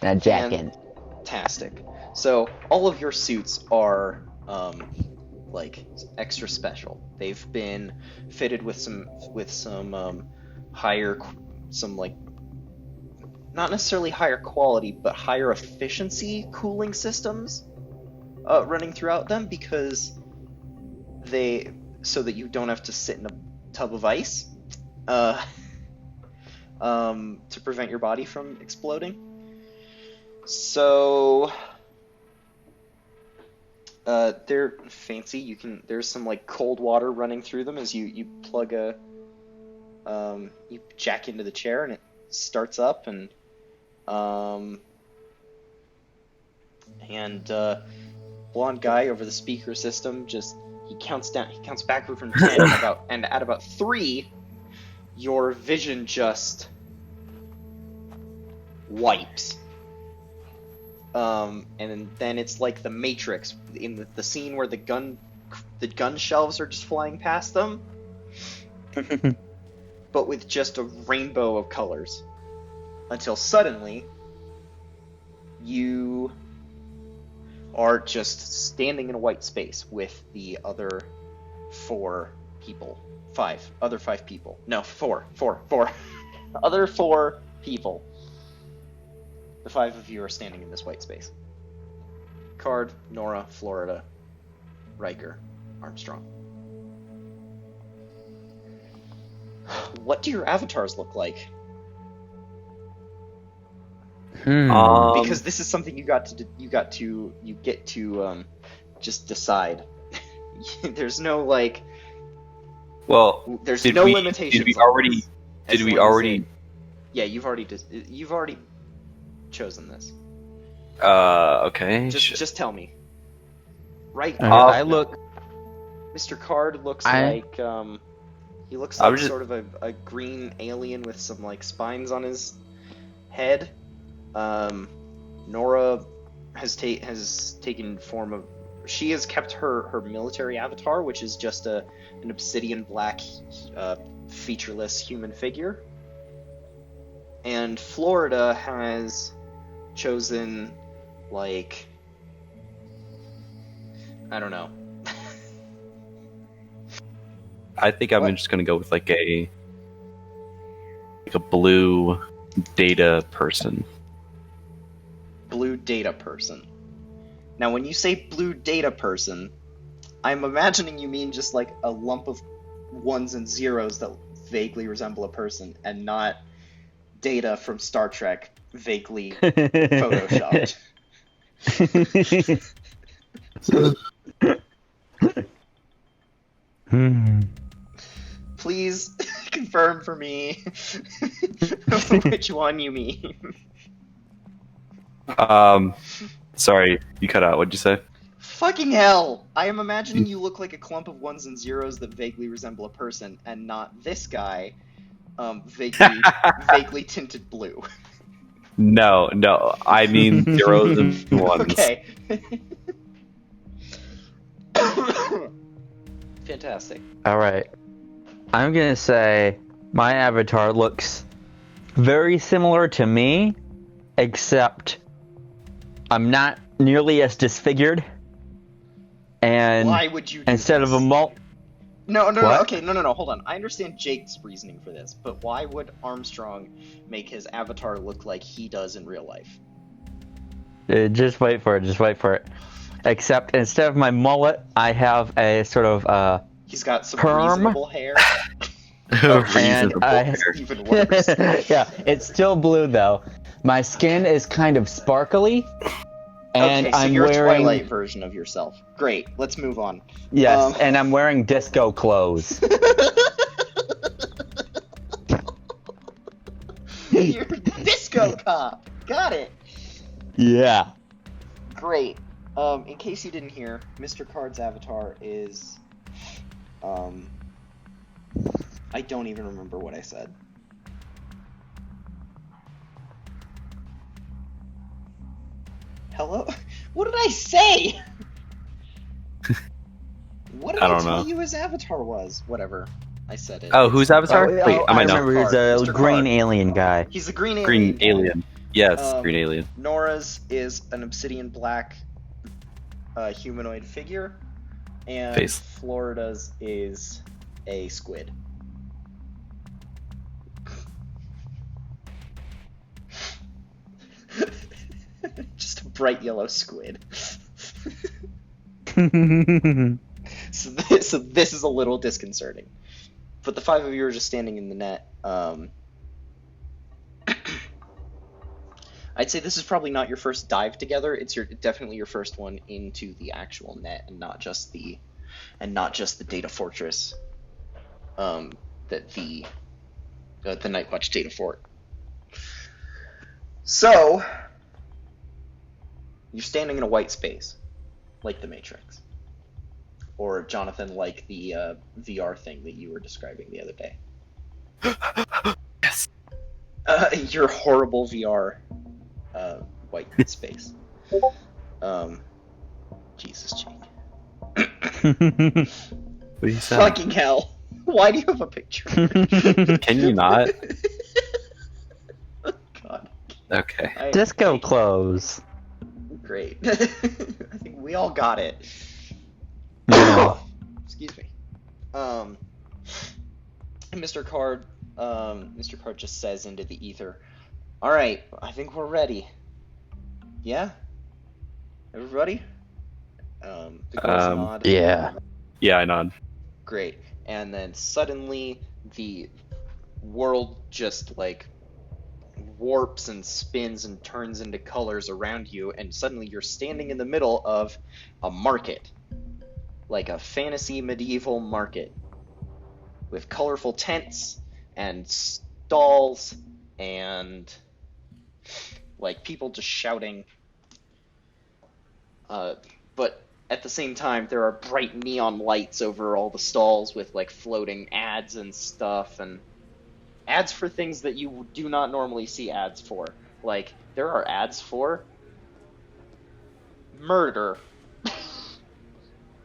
and I jack in. Fantastic. So all of your suits are like extra special. They've been fitted with some higher, some like not necessarily higher quality, but higher efficiency cooling systems running throughout them, because so that you don't have to sit in a tub of ice to prevent your body from exploding. So they're fancy. There's some like cold water running through them as you plug you jack into the chair, and it starts up, and blonde guy over the speaker system he counts backward from 10, and at about 3, your vision just wipes. And then it's like the Matrix in the scene where the gun shelves are just flying past them, but with just a rainbow of colors, until suddenly you are just standing in a white space with the other 4 people. Other 5 people. No, 4. Other 4 people. The 5 of you are standing in this white space. Card, Nora, Florida, Ryker, Armstrong. What do your avatars look like? Because this is something you get to just decide. There's no like. Well, there's no limitations. Did we already? Did we already? Yeah, you've already chosen this. Okay. Just tell me. Right. I look. Mr. Card looks like he looks like sort of a green alien with some like spines on his head. Nora has taken form of. She has kept her military avatar, which is just an obsidian black, featureless human figure. And Florida has chosen, like, I don't know. I think I'm just gonna go with like a blue data person. Blue data person. Now, when you say blue data person, I'm imagining you mean just like a lump of 1s and 0s that vaguely resemble a person, and not Data from Star Trek vaguely photoshopped. Please confirm for me which one you mean. Sorry, you cut out. What'd you say? Fucking hell! I am imagining you look like a clump of 1s and 0s that vaguely resemble a person, and not this guy, vaguely tinted blue. No, I mean 0s and 1s. Okay. Fantastic. Alright. I'm gonna say my avatar looks very similar to me, except I'm not nearly as disfigured. And why would you do instead this? of a No, okay, no, hold on. I understand Jake's reasoning for this, but why would Armstrong make his avatar look like he does in real life? Just wait for it. Except instead of my mullet, I have a sort of He's got some perm. Reasonable hair. And Even worse. yeah, it's still blue though. My skin is kind of sparkly. And okay, so I'm you're wearing... a Twilight version of yourself. Great, let's move on. Yes, and I'm wearing disco clothes. You're a disco cop. Got it. Yeah. Great. In case you didn't hear, Mr. Card's avatar is... I don't even remember what I said. Hello? What did I say? What did I don't tell know. you his avatar was? Whatever. I said it. Oh, who's Avatar? Wait, I I might know. remember he's a Mr. green Card. alien guy. He's a green alien. Green guy. alien. Yes, green alien. Nora's is an obsidian black humanoid figure, and Face. Florida's is a squid. Just a bright yellow squid. So this is a little disconcerting. But the 5 of you are just standing in the net. I'd say this is probably not your first dive together. It's definitely your first one into the actual net, and not just the data fortress. That the Nightwatch data fort. So you're standing in a white space, like the Matrix, or Jonathan, like the VR thing that you were describing the other day. Yes. Your horrible VR white space. Jesus, Jake. What do you say? Fucking hell. Why do you have a picture? Can you not? God. Okay. Disco clothes. Great. I think we all got it. Yeah. Excuse me. Mr. Card just says into the ether, "All right, I think we're ready. Yeah, everybody." The girls Um, nod. Yeah. Yeah, I nod. Great. And then suddenly the world just like warps and spins and turns into colors around you, and suddenly you're standing in the middle of a market, like a fantasy medieval market, with colorful tents and stalls and like people just shouting. But at the same time, there are bright neon lights over all the stalls with like floating ads and stuff, and ads for things that you do not normally see ads for. Like, there are ads for murder.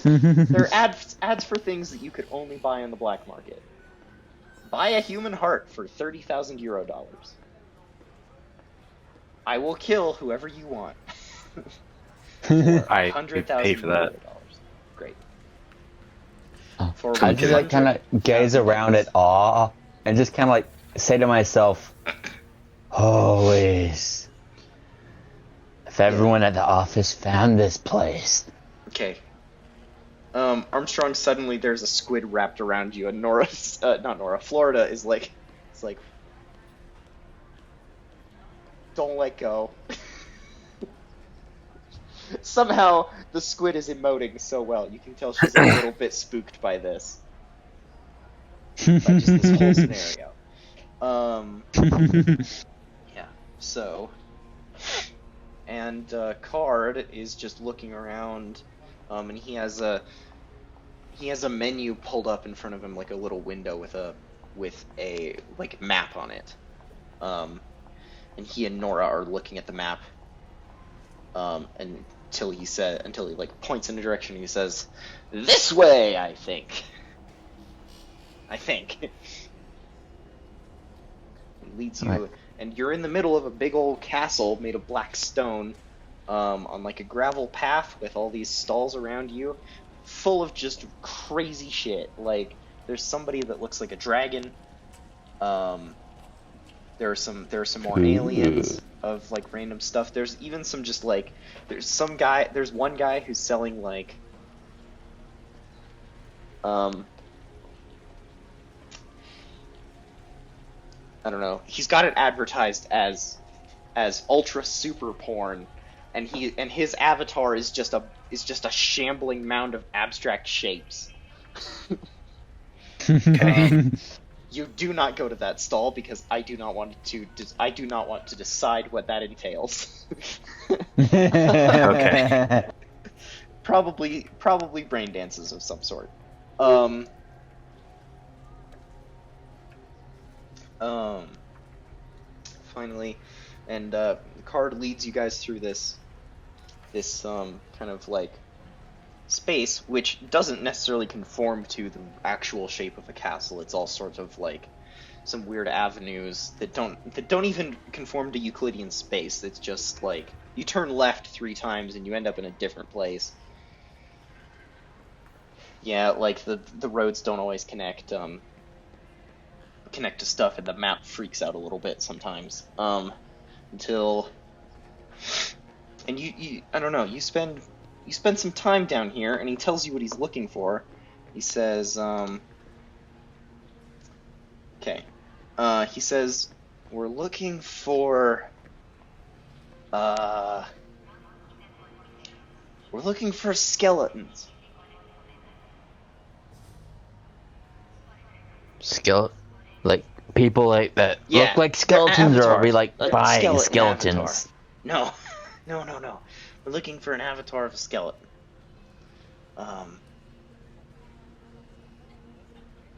There are ads for things that you could only buy on the black market. Buy a human heart for 30,000 euro dollars. I will kill whoever you want. I 100,000 pay for that. euro dollars. Great. For I just like kind of gaze around at awe and just kind of like say to myself, always, if everyone at the office found this place. Okay. Armstrong, suddenly there's a squid wrapped around you, and Florida is like, it's like, don't let go. Somehow, the squid is emoting so well. You can tell she's a little bit spooked by this. By just this whole scenario. Yeah, so... And Card is just looking around, and he has a menu pulled up in front of him, like a little window with a like map on it. And he and Nora are looking at the map. Until he like points in a direction, and he says, "This way, I think." He leads you, right. And you're in the middle of a big old castle made of black stone, on like a gravel path with all these stalls around you, full of just crazy shit. Like, there's somebody that looks like a dragon. There are some more aliens of like random stuff. There's even some just like there's one guy who's selling like I don't know. He's got it advertised as ultra super porn, and his avatar is just a shambling mound of abstract shapes. You do not go to that stall because I do not want to decide what that entails. Okay. Probably brain dances of some sort. Finally, and Card leads you guys through this kind of like space, which doesn't necessarily conform to the actual shape of a castle. It's all sort of like some weird avenues that don't even conform to Euclidean space. It's just like you turn left 3 times and you end up in a different place. Yeah, like the roads don't always connect to stuff, and the map freaks out a little bit sometimes. Until you I don't know, you spend some time down here, and he tells you what he's looking for. He says, okay. He says, we're looking for skeletons. Like people like that look like skeletons, or are we like buying skeletons? No. We're looking for an avatar of a skeleton.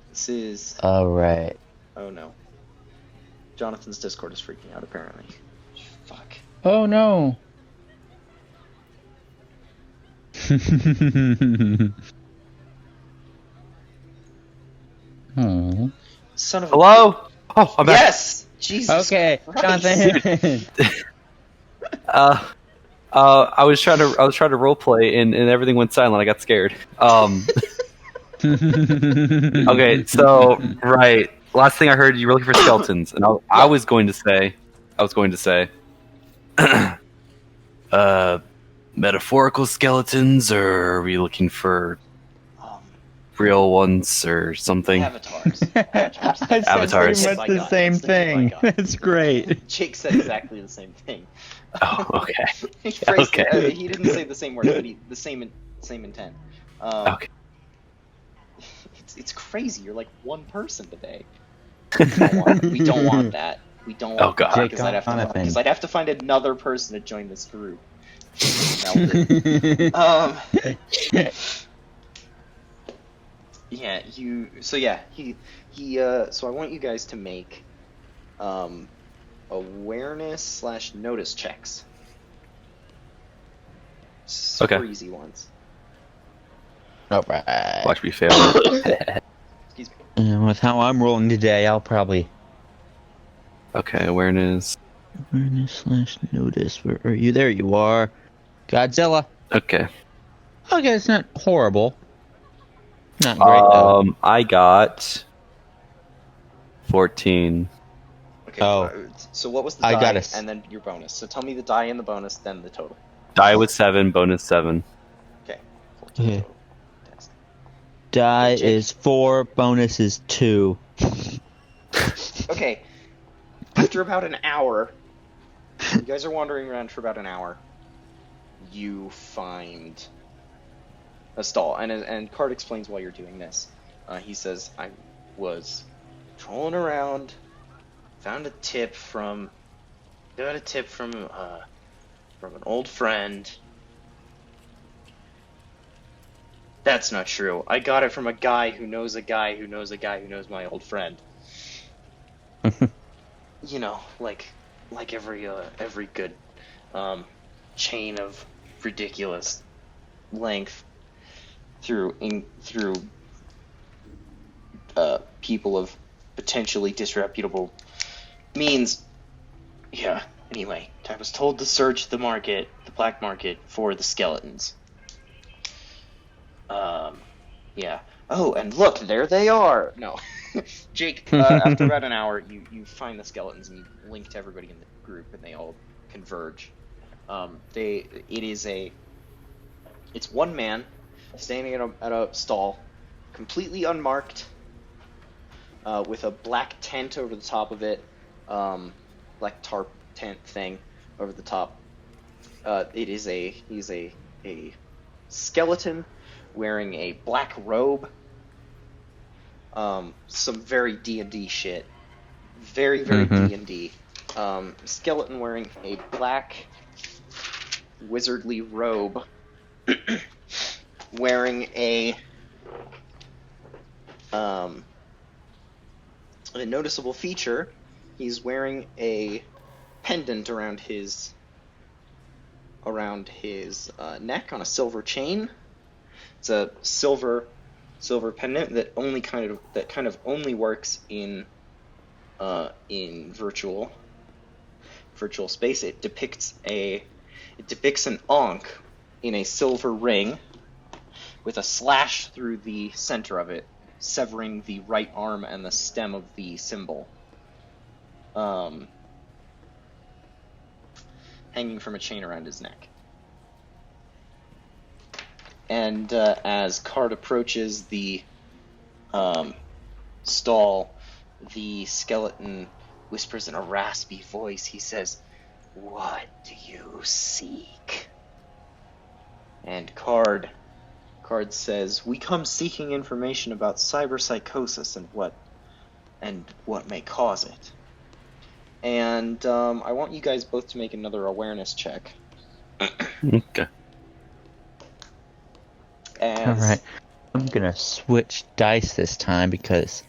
This is... Alright. Oh no. Jonathan's Discord is freaking out, apparently. Fuck. Oh no! Oh. Son of Hello? Oh, I'm back. Yes! Jesus Okay, Christ. Jonathan. I was trying to roleplay and everything went silent. I got scared. Okay, so right. last thing I heard, you were looking for skeletons, and I was going to say, metaphorical skeletons, or are we looking for Um, real ones or something? avatars. I said Avatars. pretty much the same thing. That's great. Jake said exactly the same thing. Oh, okay. He phrased Okay. it, he didn't say the same word, but the same intent. Okay. It's crazy. You're like one person today. We don't want that. We don't want Oh, God. that because I'd have to find another person to join this group. Yeah, so I want you guys to make awareness/notice checks. Super Okay. easy ones. Alright. Watch me fail. Excuse me. And with how I'm rolling today, I'll probably... Okay, awareness. Awareness/notice. Where are you? There you are. Godzilla. Okay. Okay, it's not horrible. Not great, though. I got 14. Okay. Oh. So what was the I die got a and then your bonus? So tell me the die and the bonus, then the total. Die was 7, bonus 7. Okay. 14 Okay. total. Test. Die Jake. is 4, bonus is 2. Okay. After about an hour, you guys are wandering around for about an hour. You find a stall, and Card explains why you're doing this. He says, "I was trolling around, got a tip from an old friend. That's not true. I got it from a guy who knows a guy who knows a guy who knows my old friend. You know, like every good chain of ridiculous length through people of potentially disreputable means. Yeah. Anyway, I was told to search the black market, for the skeletons. Yeah. Oh, and look, there they are. No, Jake. After about an hour, you find the skeletons and you link to everybody in the group, and they all converge. It's one man standing at a stall, completely unmarked, with a black tent over the top of it, black tarp tent thing over the top. He's a skeleton wearing a black robe. Some very D&D shit. Very D&D. Skeleton wearing a black wizardly robe, wearing a noticeable feature. He's wearing a pendant around his neck on a silver chain. It's a silver pendant that kind of only works in virtual space. It depicts an ankh in a silver ring with a slash through the center of it, severing the right arm and the stem of the symbol. Hanging from a chain around his neck. And as Card approaches the stall, the skeleton whispers in a raspy voice. He says, "What do you seek?" And Card says, "We come seeking information about cyberpsychosis and what may cause it." And I want you guys both to make another awareness check. Okay. Alright. I'm gonna switch dice this time because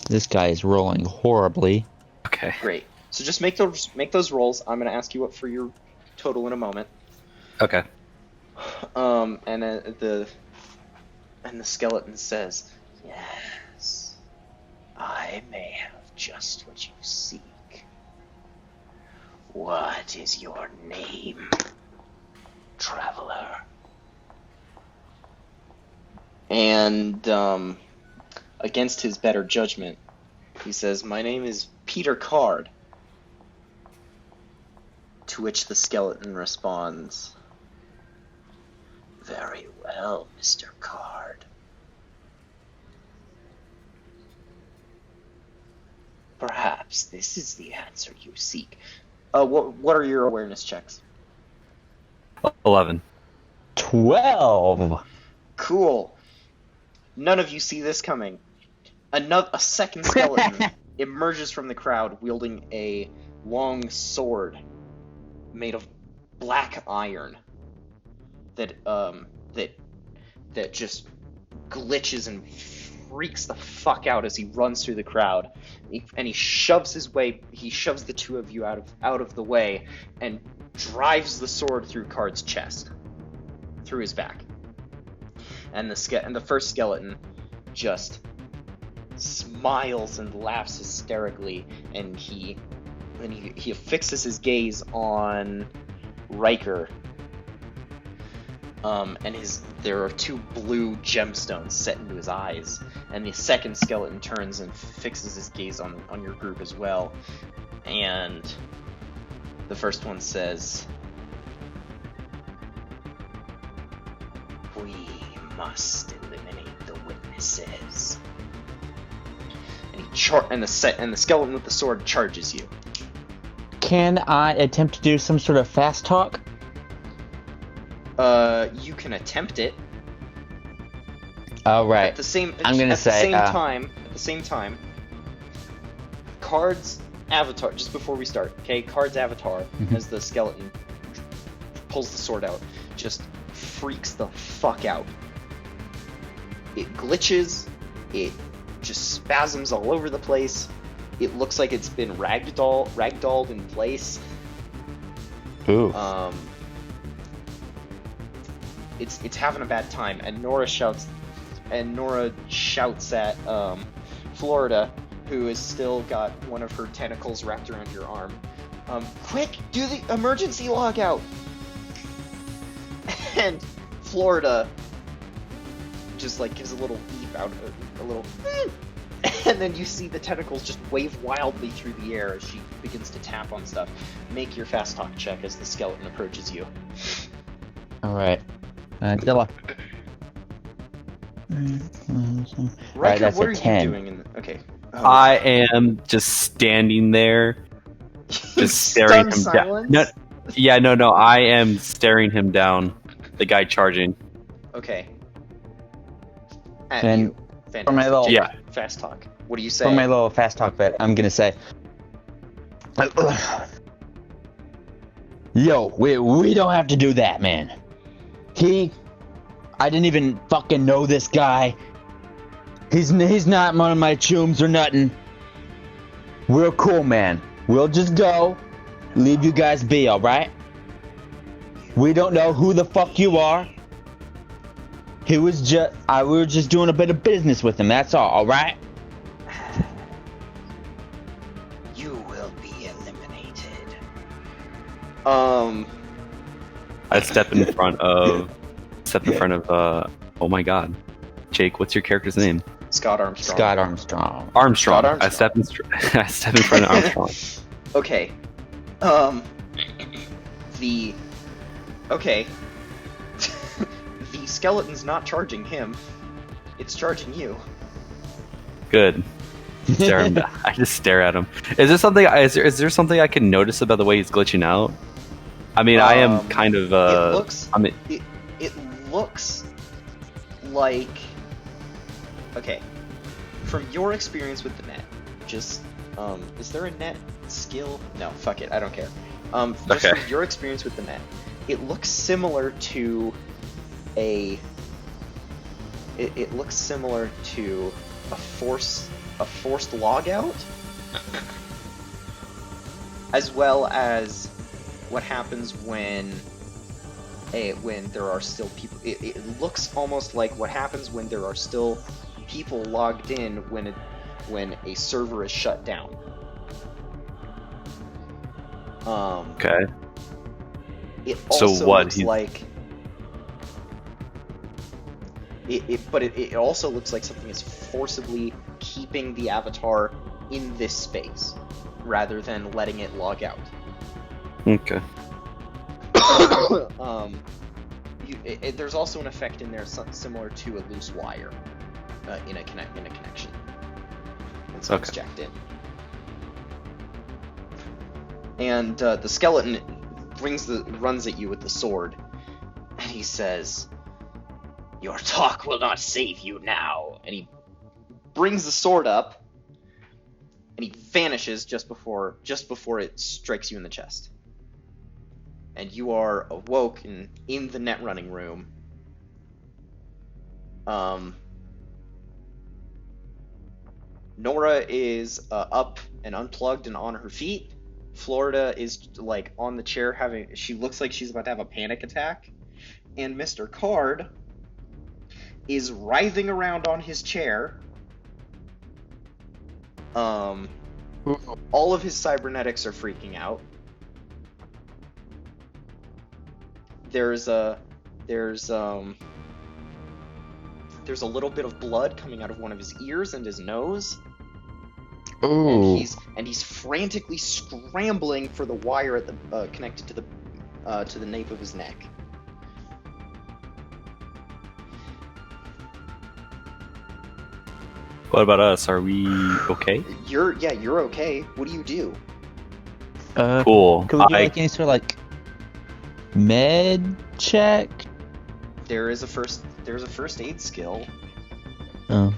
this guy is rolling horribly. Okay. Great. So just make those rolls. I'm gonna ask you what for your total in a moment. Okay. And the skeleton says, "Yes, I may have just what you seek. What is your name, traveler?" And against his better judgment, He says, "My name is Peter Card." To which the skeleton responds, "Very well, Mr. Card. Perhaps this is the answer you seek." What are your awareness checks? 11. 12. Cool. None of you see this coming. A second skeleton emerges from the crowd wielding a long sword made of black iron that just glitches and freaks the fuck out as he runs through the crowd. He shoves the two of you out of the way and drives the sword through Card's chest, through his back. And the first skeleton just smiles and laughs hysterically, and he fixes his gaze on Ryker. And there are two blue gemstones set into his eyes, and the second skeleton turns and fixes his gaze on your group as well. And the first one says, "We must eliminate the witnesses." And the skeleton with the sword charges you. Can I attempt to do some sort of fast talk? You can attempt it. All right. At the same time, Card's avatar. Just before we start, okay? Card's avatar, as the skeleton pulls the sword out, just freaks the fuck out. It glitches. It just spasms all over the place. It looks like it's been ragdolled in place. Ooh. It's having a bad time, and Nora shouts at Florida, who has still got one of her tentacles wrapped around your arm. "Quick, do the emergency log out!" And Florida just like gives a little beep out, a little, and then you see the tentacles just wave wildly through the air as she begins to tap on stuff. Make your fast talk check as the skeleton approaches you. All right. Dilla. Ryker, that's what a are 10. you doing? Okay. Oh. I am just standing there, just staring him silence? down. No. I am staring him down. The guy charging. Okay. At And you. Fantastic. for my little- Yeah. Fast talk. What do you say? For my little fast talk bit, I'm gonna say, "Yo, we don't have to do that, man. I didn't even fucking know this guy. He's not one of my chooms or nothing. We're cool, man. We'll just go, leave you guys be, alright? We don't know who the fuck you are. We were just doing a bit of business with him, that's alright?" You will be eliminated. I step in front of. Oh my god, Jake, what's your character's name? Scott Armstrong. Scott Armstrong. Armstrong. Scott Armstrong. I step in front of Armstrong. Okay. The skeleton's not charging him. It's charging you. Good. I just stare at him. Is there something I can notice about the way he's glitching out? I mean, I am kind of. It looks like. Okay. From your experience with the net, just is there a net skill? No, fuck it, I don't care. Just Okay. from your experience with the net, it looks similar to a forced log out, as well as what happens when there are still people. It looks almost like what happens when there are still people logged in when a server is shut down. Okay. It So also what, looks he's- like it also looks like something is forcibly keeping the avatar in this space, rather than letting it log out. Okay. There's also an effect in there similar to a loose wire in a connection, and so it's jacked in. And the skeleton runs at you with the sword, and he says, "Your talk will not save you now." And he brings the sword up, and he vanishes just before it strikes you in the chest. And you are awoke in the net running room. Nora is up and unplugged and on her feet. Florida is like on the chair she looks like she's about to have a panic attack. And Mr. Card is writhing around on his chair. All of his cybernetics are freaking out. There's a little bit of blood coming out of one of his ears and his nose. Ooh. And he's frantically scrambling for the wire at the connected to the nape of his neck. What about us? Are we okay? You're okay. What do you do? Cool. Can we do like any sort of like med check? There's a first aid skill. Oh.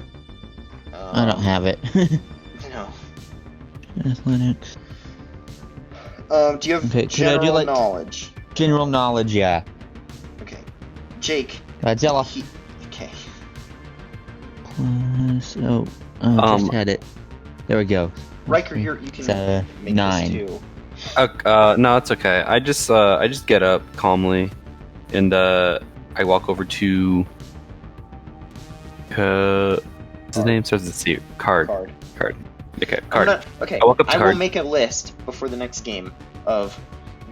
I don't have it. No. Athletics. Do you have Okay, could I do, general like- knowledge? General knowledge, yeah. Okay. Jake. Godzilla. Okay. Plus, just had it. There we go. Riker, you can It's, make 9. this too. No, it's okay. I just get up calmly, and I walk over to. What's his name? Starts with C. Card. Okay, Card. Okay, I walk up to I will Card. make a list before the next game of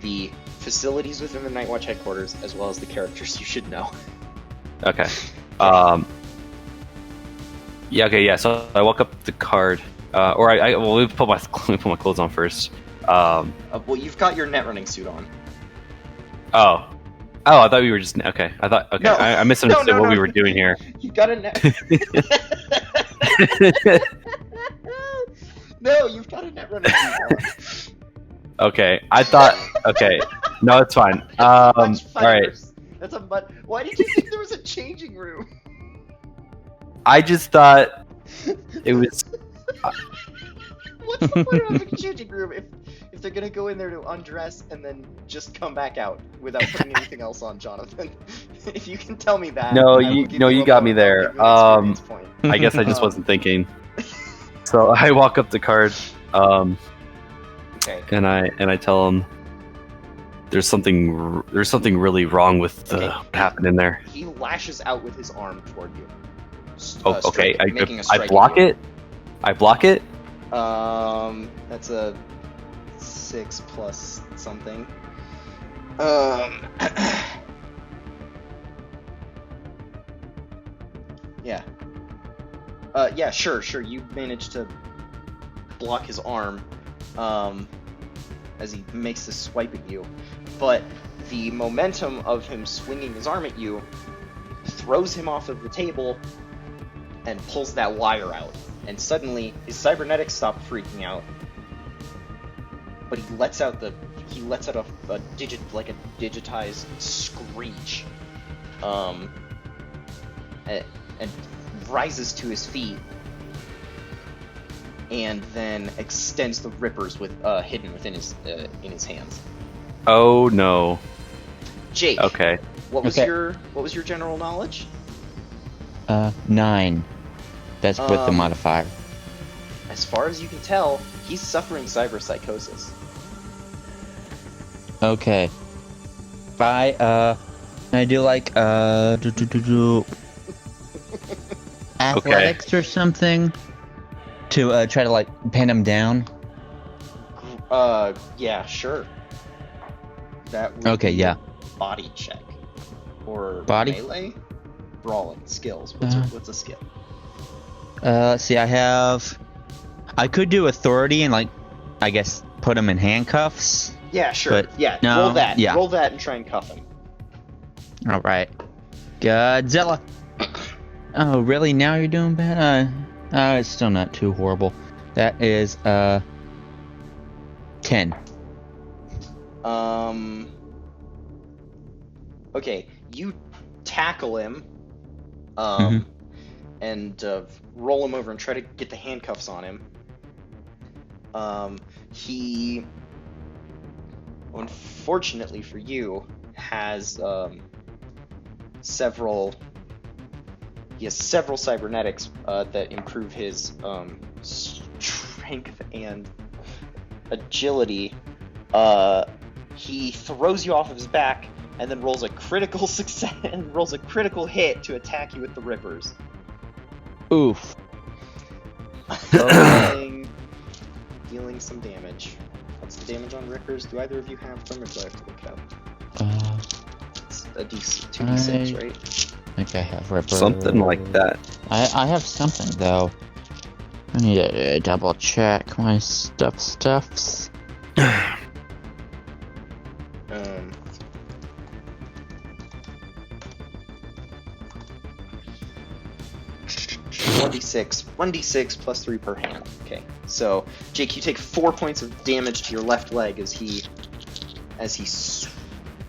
the facilities within the Night Watch headquarters, as well as the characters you should know. Okay. Yeah. Okay. Yeah. So I walk up to Card, or well, let me put my clothes on first. Well, you've got your net running suit on. Oh, I thought we were just okay. No. I misunderstood No, what no. we were doing here. You got a net. No, you've got a net running suit on. Okay, I thought. Okay, no, it's fine. All right. That's a mud. Why did you think there was a changing room? I just thought it was. What's the point of having a changing room if they're gonna go in there to undress and then just come back out without putting anything else on, Jonathan? If you can tell me that. No, I will give you a got me point. there. I'll give you an experience point. I guess I just wasn't thinking. So I walk up to Card, Okay. and I tell him there's something really wrong with Okay. what happened in there. He lashes out with his arm toward you. Oh, okay. Making a I strike block at you. it. I block it. That's a 6 plus something. Yeah. Yeah, sure. You managed to block his arm, as he makes this swipe at you. But the momentum of him swinging his arm at you throws him off of the table and pulls that wire out. And suddenly, his cybernetics stop freaking out. But he lets out a digitized screech, and rises to his feet, and then extends the rippers with hidden within his in his hands. Oh no. Jake. Okay. What was Okay. your general knowledge? 9. That's with the modifier. As far as you can tell, he's suffering cyberpsychosis. Okay. I do like athletics or something to try to like pin him down. Yeah, sure. That would Okay, be yeah. a body check. Or Body? melee? Brawling skills. What's a skill? Let's see. I have I could do authority and, like, I guess put him in handcuffs. Yeah, sure. But Yeah, no, roll that. yeah. Roll that and try and cuff him. All right. Godzilla. Oh, really? Now you're doing bad? It's still not too horrible. That is, 10. Okay, you tackle him, and roll him over and try to get the handcuffs on him. He, unfortunately for you, has several cybernetics that improve his strength and agility. He throws you off of his back and then rolls a critical success and rolls a critical hit to attack you with the rippers. Oof. Dealing some damage. What's the damage on rippers? Do either of you have them, or do I have to look it up? It's a 2d6, right? I think I have Ripper. Something like that. I have something, though. I need to double check my stuffs. 1d6 plus 3 per hand. Okay, so Jake, you take 4 points of damage to your left leg as he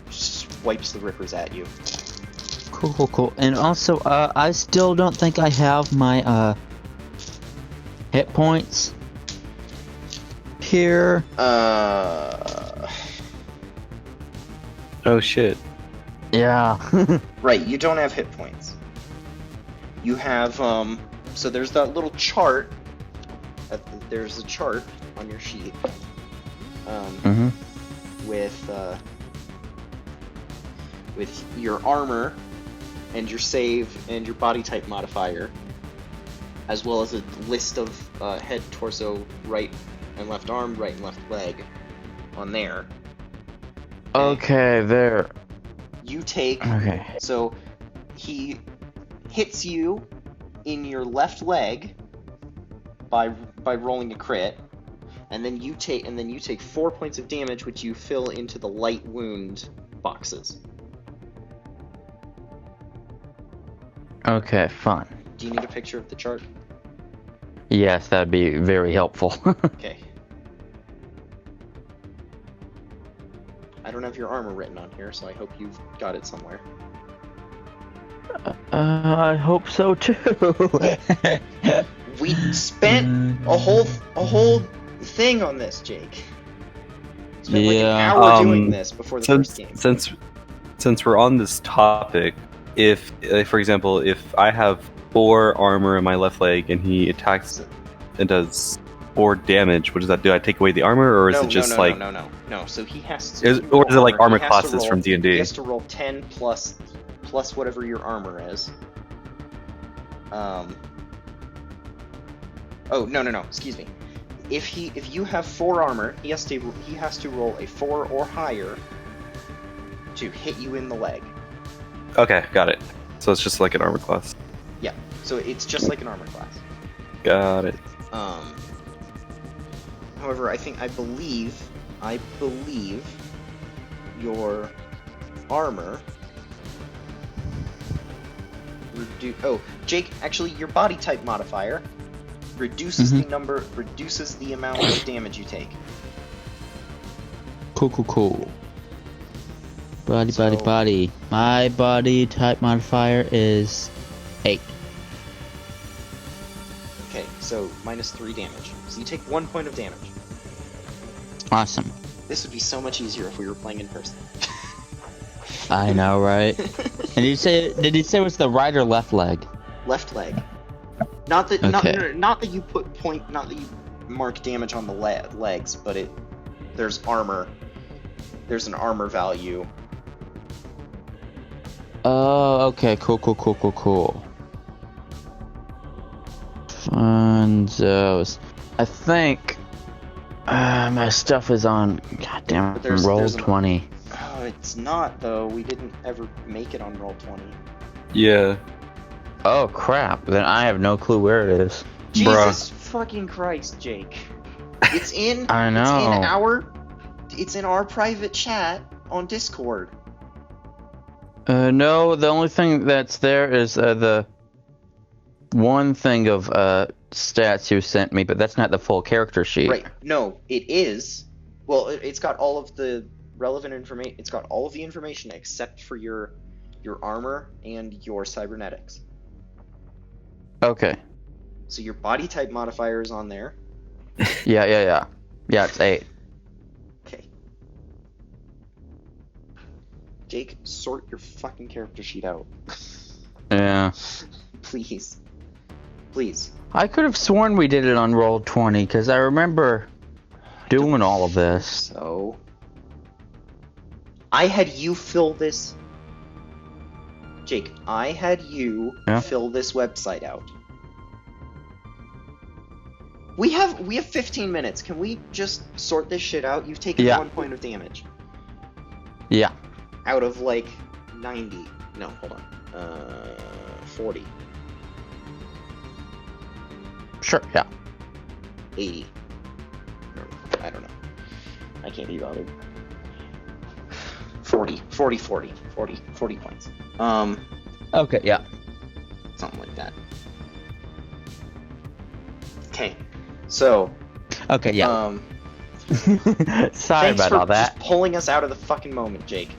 swipes the rippers at you. Cool. And also, I still don't think I have my hit points here. Oh shit. Yeah. Right, you don't have hit points. You have so there's that little chart. There's a chart on your sheet. With your armor and your save and your body type modifier, as well as a list of head, torso, right and left arm, right and left leg on there. Okay, there. You take... Okay. So, he hits you in your left leg by rolling a crit, and then you take 4 points of damage, which you fill into the light wound boxes. Okay, fun. Do you need a picture of the chart? Yes, that'd be very helpful. Okay. I don't have your armor written on here, so I hope you've got it somewhere. I hope so too. We spent a whole thing on this, Jake. Spent like an hour doing this before the first game. Since we're on this topic, if for example, if I have 4 armor in my left leg and he attacks and does 4 damage, what does that do? I take away the armor, or is it just like no? So he has to. Or is it like armor classes from D&D? He has to roll 10 plus whatever your armor is. Oh no! Excuse me. If you have 4 armor, he has to roll a 4 or higher to hit you in the leg. Okay, got it. So it's just like an armor class. Yeah. So it's just like an armor class. Got it. However, I believe your armor Jake, actually your body type modifier reduces the amount of damage you take. Cool. Body. My body type modifier is 8. Okay, so minus 3 damage. So you take 1 point of damage. Awesome. This would be so much easier if we were playing in person. I know, right? And did he say it was the right or left leg? Left leg. Not that Okay. not that you mark damage on the legs, but there's armor. There's an armor value. Oh, okay. Cool. Funzos. I think my stuff is on. God damn it! Roll 20. Oh, it's not though. We didn't ever make it on roll 20. Yeah. Oh crap! Then I have no clue where it is. Jesus fucking Christ, Jake. It's in. I know. It's in our private chat on Discord. No, the only thing that's there is the one thing of stats you sent me, but that's not the full character sheet. Right. No, it is. Well, it's got all of the relevant information. It's got all of the information except for your armor and your cybernetics. Okay. So your body type modifier is on there. Yeah. Yeah, it's 8. Okay. Jake, sort your fucking character sheet out. Yeah. Please. I could have sworn we did it on Roll20, because I remember doing all of this. So, I had you fill this. Jake, I had you fill this website out. We have 15 minutes. Can we just sort this shit out? You've taken 1 point of damage. Yeah. Out of like 90. No, hold on. 40. Sure, yeah. 80. I don't know. I can't be bothered. 40 points. Okay, yeah. Something like that. Okay. So. Okay, yeah. Sorry Thanks about for all that. just pulling us out of the fucking moment, Jake.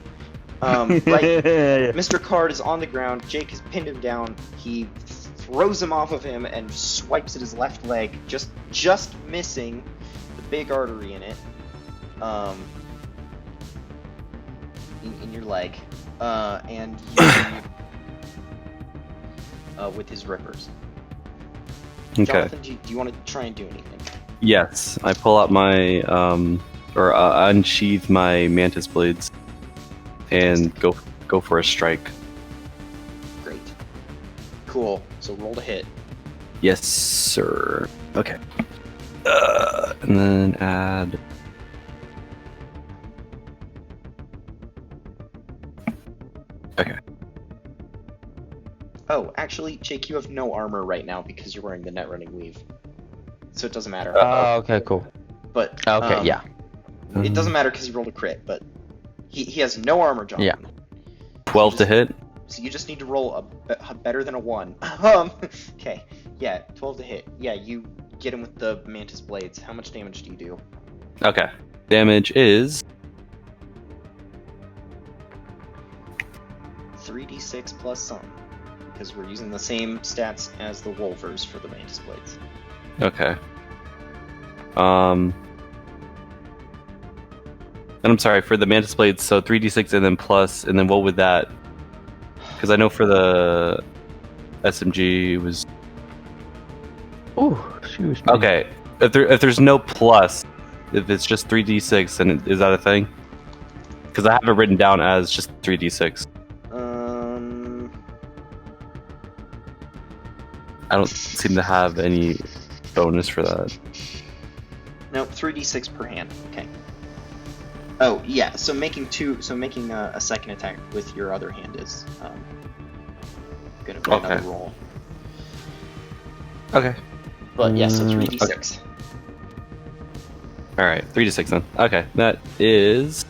Mr. Card is on the ground. Jake has pinned him down. He throws him off of him and swipes at his left leg, just missing the big artery in it. In your leg. And you, with his rippers. Okay. Jonathan, do you want to try and do anything? Yes, I pull out my unsheath my mantis blades and go for a strike. Great. Cool. So roll to hit. Yes, sir. Okay. And then add. Okay. Oh, actually, Jake, you have no armor right now because you're wearing the net running weave. So it doesn't matter. Okay, cool. But Okay, yeah. It doesn't matter because he rolled a crit, but he has no armor, John. Yeah. 12 to hit. So you just need to roll a better than a 1. Okay. Yeah, 12 to hit. Yeah, you get him with the mantis blades. How much damage do you do? Okay. Damage is 3d6 plus something. Because we're using the same stats as the Wolvers for the mantis blades. okay. And I'm sorry for the mantis blades. So 3d6 and then plus, and then what would that? Because I know for the SMG it was Ooh, excuse me. okay. If there's no plus, if it's just 3d6, then is that a thing? Because I have it written down as just 3d6. I don't seem to have any bonus for that. No, 3d6 per hand. Okay. Oh yeah, so making a second attack with your other hand is gonna be another roll. Okay. But yeah, so 3d6. Okay. All right, 3d6 then. Okay, that is.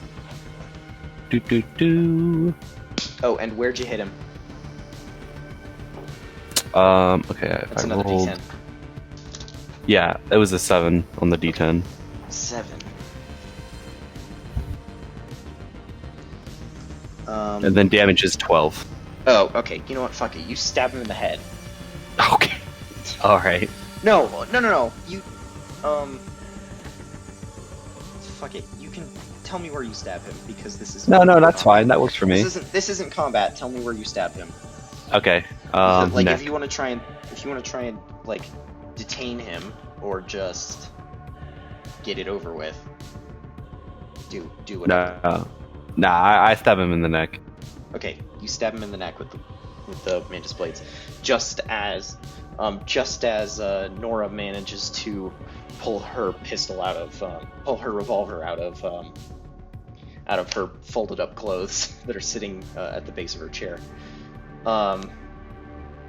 Oh, and where'd you hit him? Okay. That's I another rolled. d10. Yeah, it was a 7 on the d10. 7. And then damage is 12. Oh, okay. You know what? Fuck it. You stab him in the head. Okay. All right. No. You, fuck it. You can tell me where you stab him because this is. No, that's fine. That works for me. This isn't combat. Tell me where you stab him. Okay. Like neck. if you want to try and like detain him or just get it over with. Do whatever. Nah, I stab him in the neck. Okay, you stab him in the neck with the mantis blades, just as Nora manages to pull her revolver out of her folded up clothes that are sitting at the base of her chair.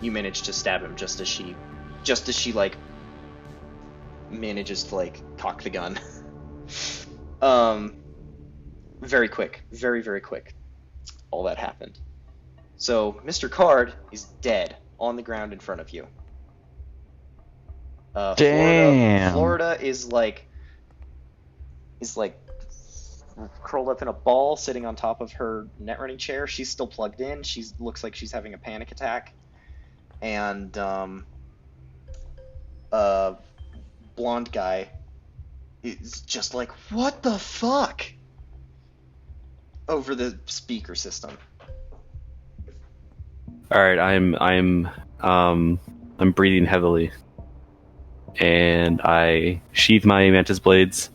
You manage to stab him just as she like manages to like cock the gun. Very quick, very quick. All that happened. So Mr. Card is dead on the ground in front of you. Damn. Florida is like curled up in a ball, sitting on top of her net running chair. She's still plugged in. She looks like she's having a panic attack. And blonde guy is just like, what the fuck? Over the speaker system. All right, I'm breathing heavily, and I sheathe my mantis blades,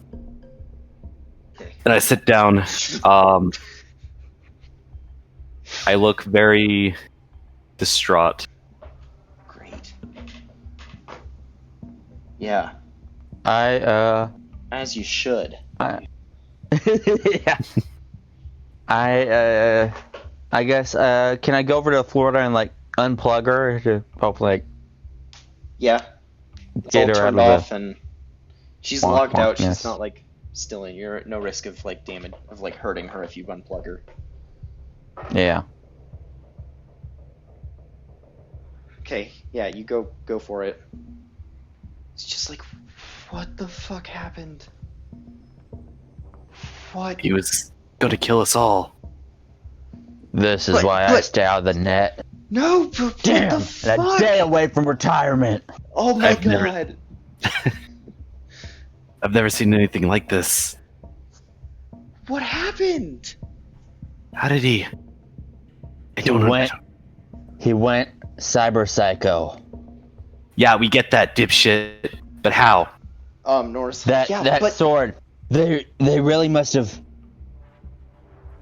Okay. and I sit down. I look very distraught. Great. Yeah, as you should. Yeah. I guess, can I go over to Florida and, like, unplug her to hopefully, like, Yeah. It's get all her out turned of off the... and she's Wonk, logged out. She's wonkness. not like still in. You're at no risk of like damage of like hurting her if you unplug her. Yeah. Okay, yeah, you go for it. It's just like, what the fuck happened? What? He was going to kill us all. This is But- why I but- stay out of the net. No, but what Damn! the And a fuck? day away from retirement. Oh my I've never- god. I've never seen anything like this. What happened? How did he? I don't know. He went cyberpsycho. Yeah, we get that, dipshit. But how? Norris. That yeah, that but sword. They really must have.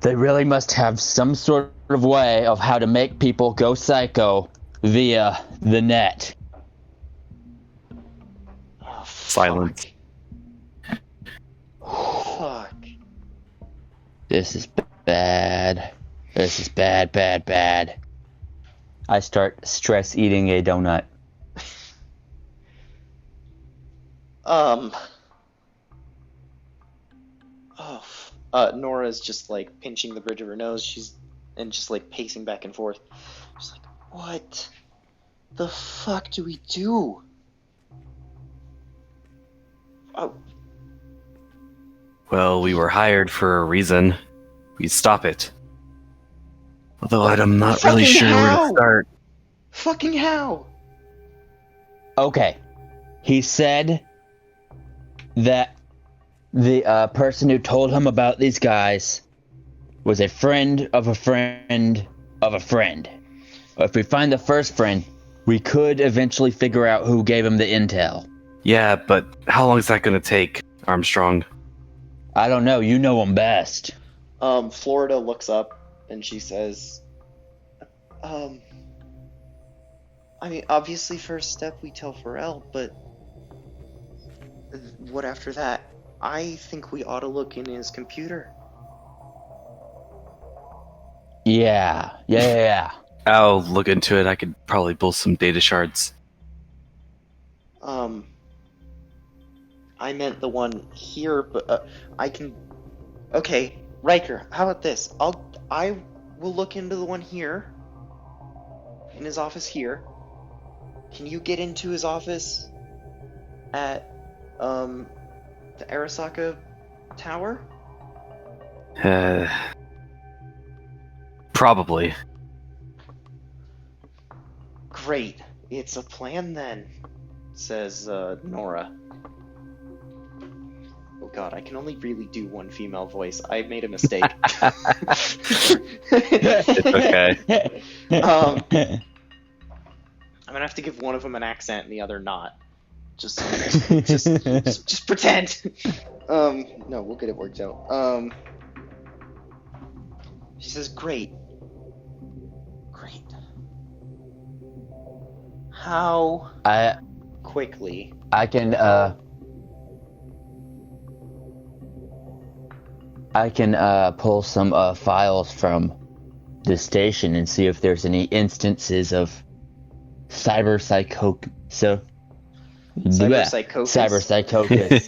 They really must have some sort of way of how to make people go psycho via the net. Oh, Silence. Fuck. This is bad. This is bad. I start stress eating a donut. Nora's just like pinching the bridge of her nose. She's just like pacing back and forth. She's like, what the fuck do we do? Oh, Well, we were hired for a reason. We stop it. Although I'm not really Fucking sure where how? to start. fucking how? Okay. He said that the person who told him about these guys was a friend of a friend of a friend. If we find the first friend, we could eventually figure out who gave him the intel. Yeah, but how long is that going to take, Armstrong? I don't know. You know him best. Florida looks up and she says, I mean, obviously first step we tell Pharrell, but what after that? I think we ought to look in his computer. Yeah. I'll look into it. I could probably pull some data shards. I meant the one here, but I can. Okay, Ryker, how about this? I will look into the one here, in his office here. Can you get into his office at the Arasaka Tower? Probably. Great, it's a plan then, says Nora. Oh god, I can only really do one female voice. I made a mistake. It's okay. I'm gonna have to give one of them an accent and the other not. Just pretend. No, we'll get it worked out. She says, "Great. How quickly?" I can pull some files from the station and see if there's any instances of cyberpsychosis. Cyberpsychosis. Cyberpsychosis.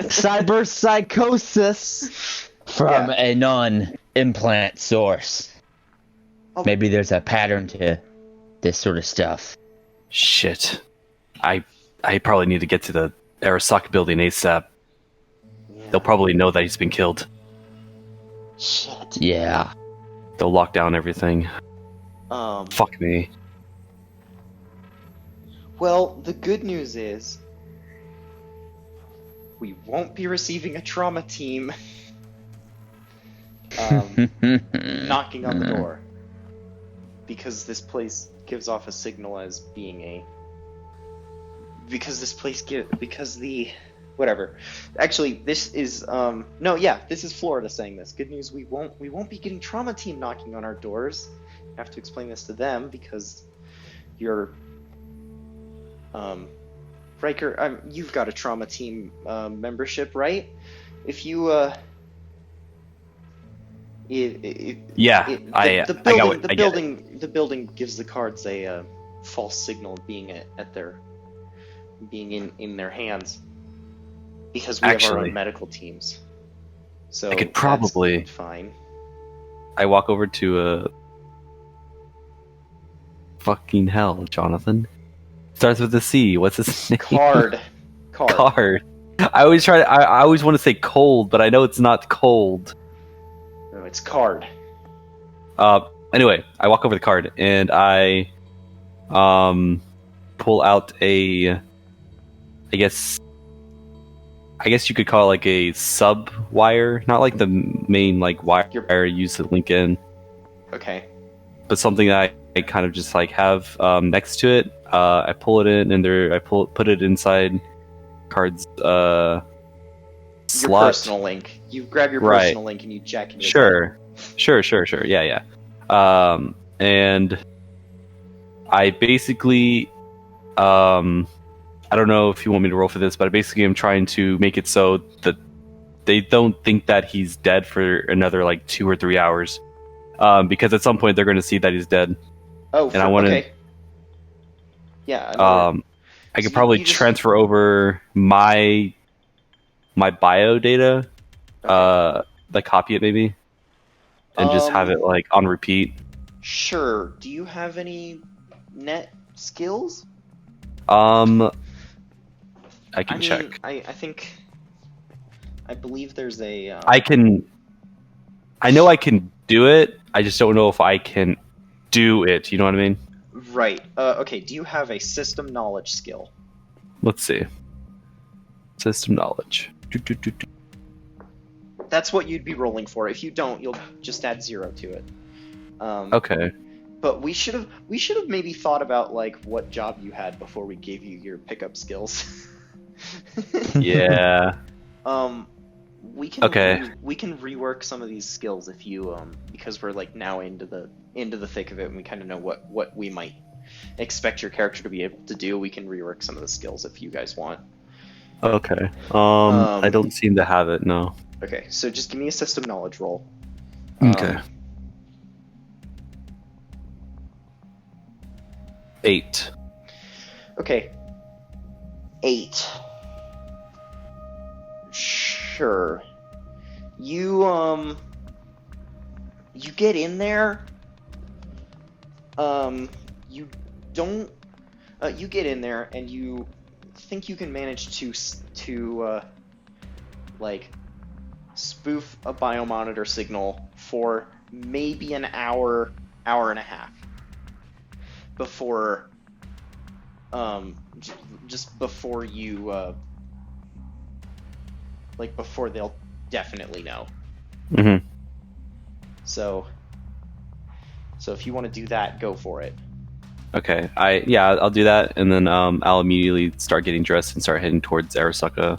Cyberpsychosis from a non-implant source. Oh. Maybe there's a pattern to this sort of stuff. Shit. I probably need to get to the Arasaka building ASAP. They'll probably know that he's been killed. Shit. Yeah. They'll lock down everything. Fuck me. Well, the good news is we won't be receiving a trauma team knocking on the door, because this place gives off a signal as being a whatever. Actually, this is this is Florida saying this. Good news, we won't be getting trauma team knocking on our doors. I have to explain this to them because you're Ryker, you've got a trauma team membership, right? If you the building gives the cards a false signal of being in their hands, because we have our own medical teams. So I could probably that's fine. I walk over to fucking hell, Jonathan. Starts with a C. What's his name? Card. I always want to say cold, but I know it's not cold. No, it's card. Anyway, I walk over the card and I pull out a I guess you could call it like a sub wire, not like the main like wire you use to link in. Okay. But something that I kind of just like have next to it. I pull it in, and put it inside card's slot. Your personal link. You grab your personal link and you jack it. Sure. Yeah. And I basically, I don't know if you want me to roll for this, but basically I'm trying to make it so that they don't think that he's dead for another like 2 or 3 hours, because at some point they're going to see that he's dead. Oh, and I want to. Okay. Yeah. I could probably transfer over my bio data, like copy it maybe, and just have it like on repeat. Sure. Do you have any net skills? I can check. I believe there's a. I know I can do it. I just don't know if I can do it. You know what I mean? Right. Okay. Do you have a system knowledge skill? Let's see. System knowledge. That's what you'd be rolling for. If you don't, you'll just add 0 to it. Okay. But we should have maybe thought about like what job you had before we gave you your pickup skills. Yeah. We can rework some of these skills if you because we're like now into the thick of it, and we kind of know what we might expect your character to be able to do. We can rework some of the skills if you guys want. Okay. I don't seem to have it. No. Okay, so just give me a system knowledge roll. Okay. 8. Okay. 8. Sure. You get in there. You get in there and you think you can manage to like spoof a biomonitor signal for maybe an hour and a half before just before you before they'll definitely know. Mm-hmm. So if you want to do that, go for it. Okay. I'll do that, and then I'll immediately start getting dressed and start heading towards Arasaka.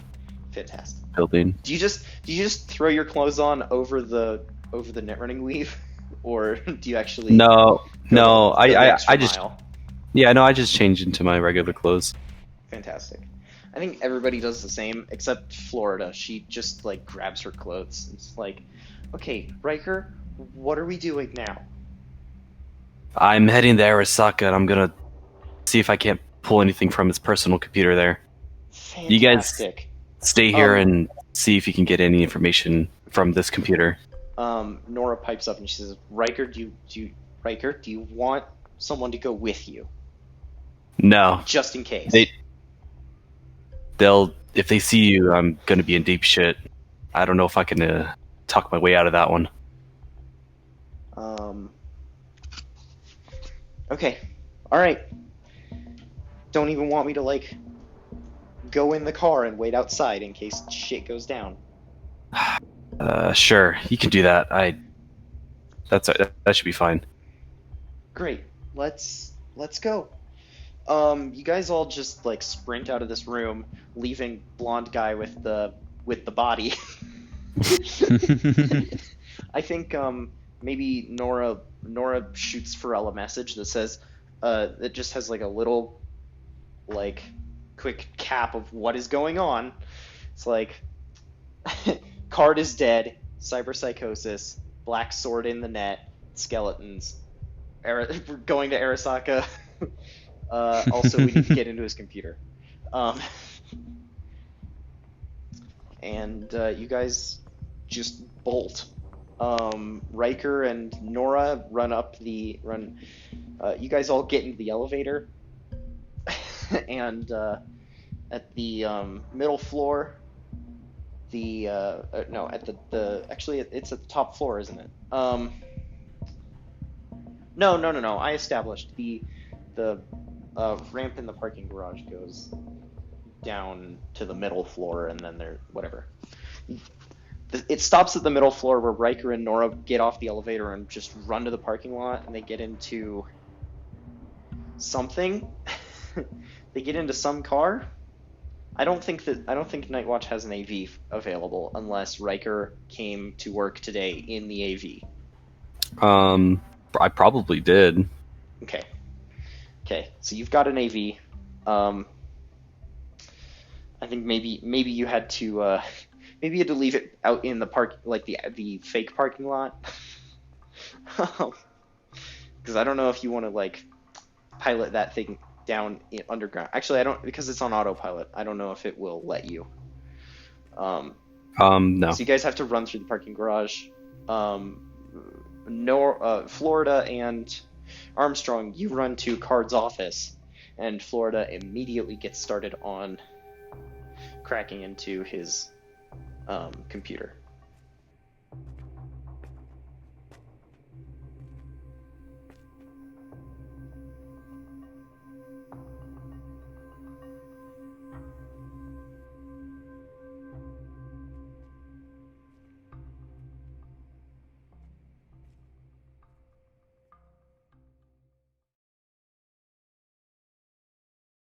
Fantastic. Building. Do you just throw your clothes on over the net running weave, or do you actually? No. I just. Mile? Yeah, no, I just changed into my regular clothes. Fantastic. I think everybody does the same, except Florida. She just like grabs her clothes. It's like, okay, Ryker, what are we doing now? I'm heading to Arasaka, and I'm gonna see if I can't pull anything from his personal computer there. Fantastic. You guys stay here and see if you can get any information from this computer. Nora pipes up and she says, Ryker, do you want someone to go with you? No. Just in case. They'll if they see you, I'm gonna be in deep shit. I don't know if I can talk my way out of that one. Okay. Alright. Don't even want me to, like, go in the car and wait outside in case shit goes down. Sure, you can do that. That should be fine. Great. Let's go. You guys all just, like, sprint out of this room, leaving blonde guy with the body. I think maybe Nora shoots Pharrell a message that says that just has like a little like quick cap of what is going on. It's like Card is dead, cyberpsychosis, black sword in the net, skeletons. We're going to Arasaka. Also, we need to get into his computer. And you guys just bolt. Ryker and Nora you guys all get into the elevator, and at the middle floor, actually it's at the top floor, isn't it? No. I established the ramp in the parking garage goes down to the middle floor, and then whatever. It stops at the middle floor where Ryker and Nora get off the elevator and just run to the parking lot, and they get into something. They get into some car. I don't think Night Watch has an AV available unless Ryker came to work today in the AV. I probably did. Okay. So you've got an AV. I think maybe you had to leave it out in the park, like the fake parking lot. Because I don't know if you want to like pilot that thing down underground. Actually, I don't, because it's on autopilot. I don't know if it will let you. No. So you guys have to run through the parking garage. Florida and Armstrong, you run to Card's office, and Florida immediately gets started on cracking into his computer.